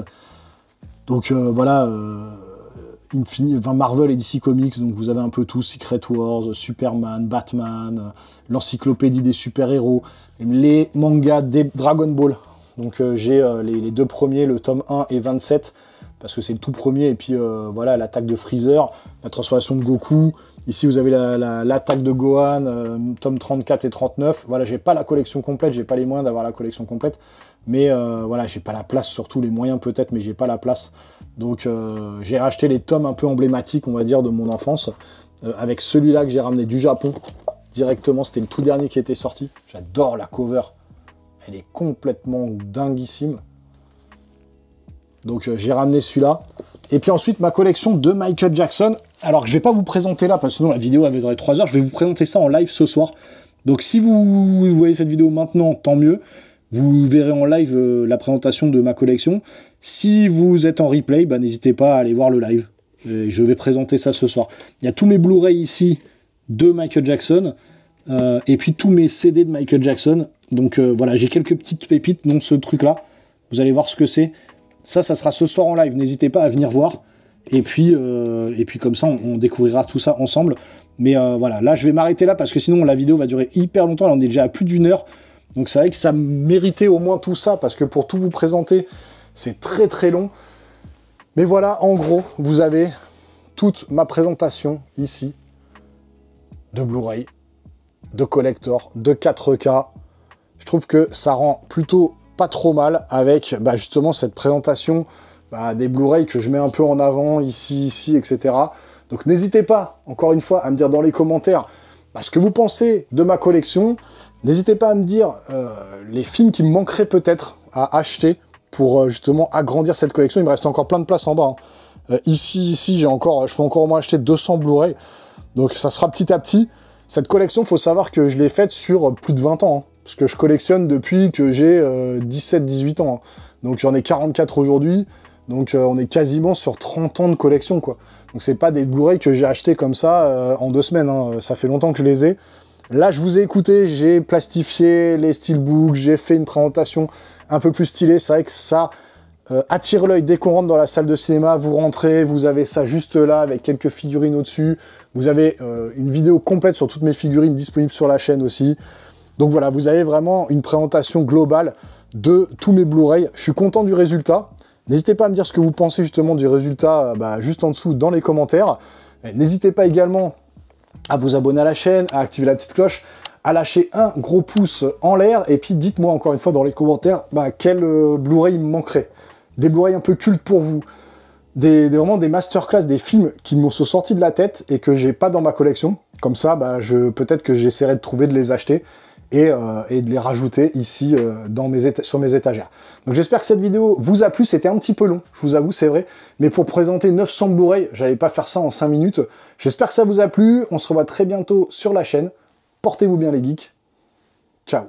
[SPEAKER 1] Donc voilà, Marvel et DC Comics, donc vous avez un peu tout, Secret Wars, Superman, Batman, l'encyclopédie des super-héros, les mangas des Dragon Ball. Donc j'ai les 2 premiers, le tome 1 et 27, parce que c'est le tout premier, et puis voilà, l'attaque de Freezer, la transformation de Goku. Ici, vous avez l'attaque de Gohan, tome 34 et 39. Voilà, j'ai pas la collection complète, j'ai pas les moyens d'avoir la collection complète. Mais voilà, j'ai pas la place, surtout les moyens peut-être, mais j'ai pas la place. Donc j'ai racheté les tomes un peu emblématiques, on va dire, de mon enfance. Avec celui-là que j'ai ramené du Japon, directement. C'était le tout dernier qui était sorti. J'adore la cover. Elle est complètement dinguissime. Donc j'ai ramené celui-là. Et puis ensuite, ma collection de Michael Jackson. Alors je vais pas vous présenter là, parce que sinon la vidéo avait duré 3 heures. Je vais vous présenter ça en live ce soir. Donc si vous voyez cette vidéo maintenant, tant mieux. Vous verrez en live la présentation de ma collection. Si vous êtes en replay, bah, n'hésitez pas à aller voir le live. Et je vais présenter ça ce soir. Il y a tous mes Blu-ray ici de Michael Jackson. Et puis tous mes CD de Michael Jackson. Donc voilà, j'ai quelques petites pépites, dont ce truc-là. Vous allez voir ce que c'est. Ça sera ce soir en live. N'hésitez pas à venir voir.
[SPEAKER 2] Et puis comme ça, on découvrira tout ça ensemble. Mais voilà, là, je vais m'arrêter là parce que sinon, la vidéo va durer hyper longtemps. Là, on est déjà à plus d'1 heure. Donc, c'est vrai que ça méritait au moins tout ça parce que pour tout vous présenter, c'est très très long. Mais voilà, en gros, vous avez toute ma présentation ici de Blu-ray, de collector, de 4K. Je trouve que ça rend plutôt pas trop mal avec justement cette présentation des Blu-ray que je mets un peu en avant, ici, etc. Donc n'hésitez pas, encore une fois, à me dire dans les commentaires ce que vous pensez de ma collection. N'hésitez pas à me dire les films qui me manqueraient peut-être à acheter pour justement agrandir cette collection. Il me reste encore plein de place en bas. Ici, je peux encore au moins acheter 200 Blu-ray. Donc ça se fera petit à petit. Cette collection, il faut savoir que je l'ai faite sur plus de 20 ans. Parce que je collectionne depuis que j'ai 17-18 ans. Donc j'en ai 44 aujourd'hui. Donc on est quasiment sur 30 ans de collection, quoi. Donc c'est pas des Blu-ray que j'ai achetés comme ça en 2 semaines. Ça fait longtemps que je les ai. Là, je vous ai écouté, j'ai plastifié les steelbooks, j'ai fait une présentation un peu plus stylée. C'est vrai que ça attire l'œil dès qu'on rentre dans la salle de cinéma. Vous rentrez, vous avez ça juste là avec quelques figurines au-dessus. Vous avez une vidéo complète sur toutes mes figurines disponibles sur la chaîne aussi. Donc voilà, vous avez vraiment une présentation globale de tous mes Blu-ray. Je suis content du résultat. N'hésitez pas à me dire ce que vous pensez justement du résultat juste en dessous dans les commentaires. N'hésitez pas également à vous abonner à la chaîne, à activer la petite cloche, à lâcher un gros pouce en l'air. Et puis dites-moi encore une fois dans les commentaires quel Blu-ray il me manquerait. Des Blu-ray un peu cultes pour vous. Vraiment des masterclass, des films qui m'ont sorti de la tête et que j'ai pas dans ma collection. Comme ça, peut-être que j'essaierai de trouver de les acheter et de les rajouter ici sur mes étagères. Donc j'espère que cette vidéo vous a plu. C'était un petit peu long, je vous avoue, c'est vrai. Mais pour présenter 900 Blu-ray, j'allais pas faire ça en 5 minutes. J'espère que ça vous a plu. On se revoit très bientôt sur la chaîne. Portez-vous bien les geeks. Ciao.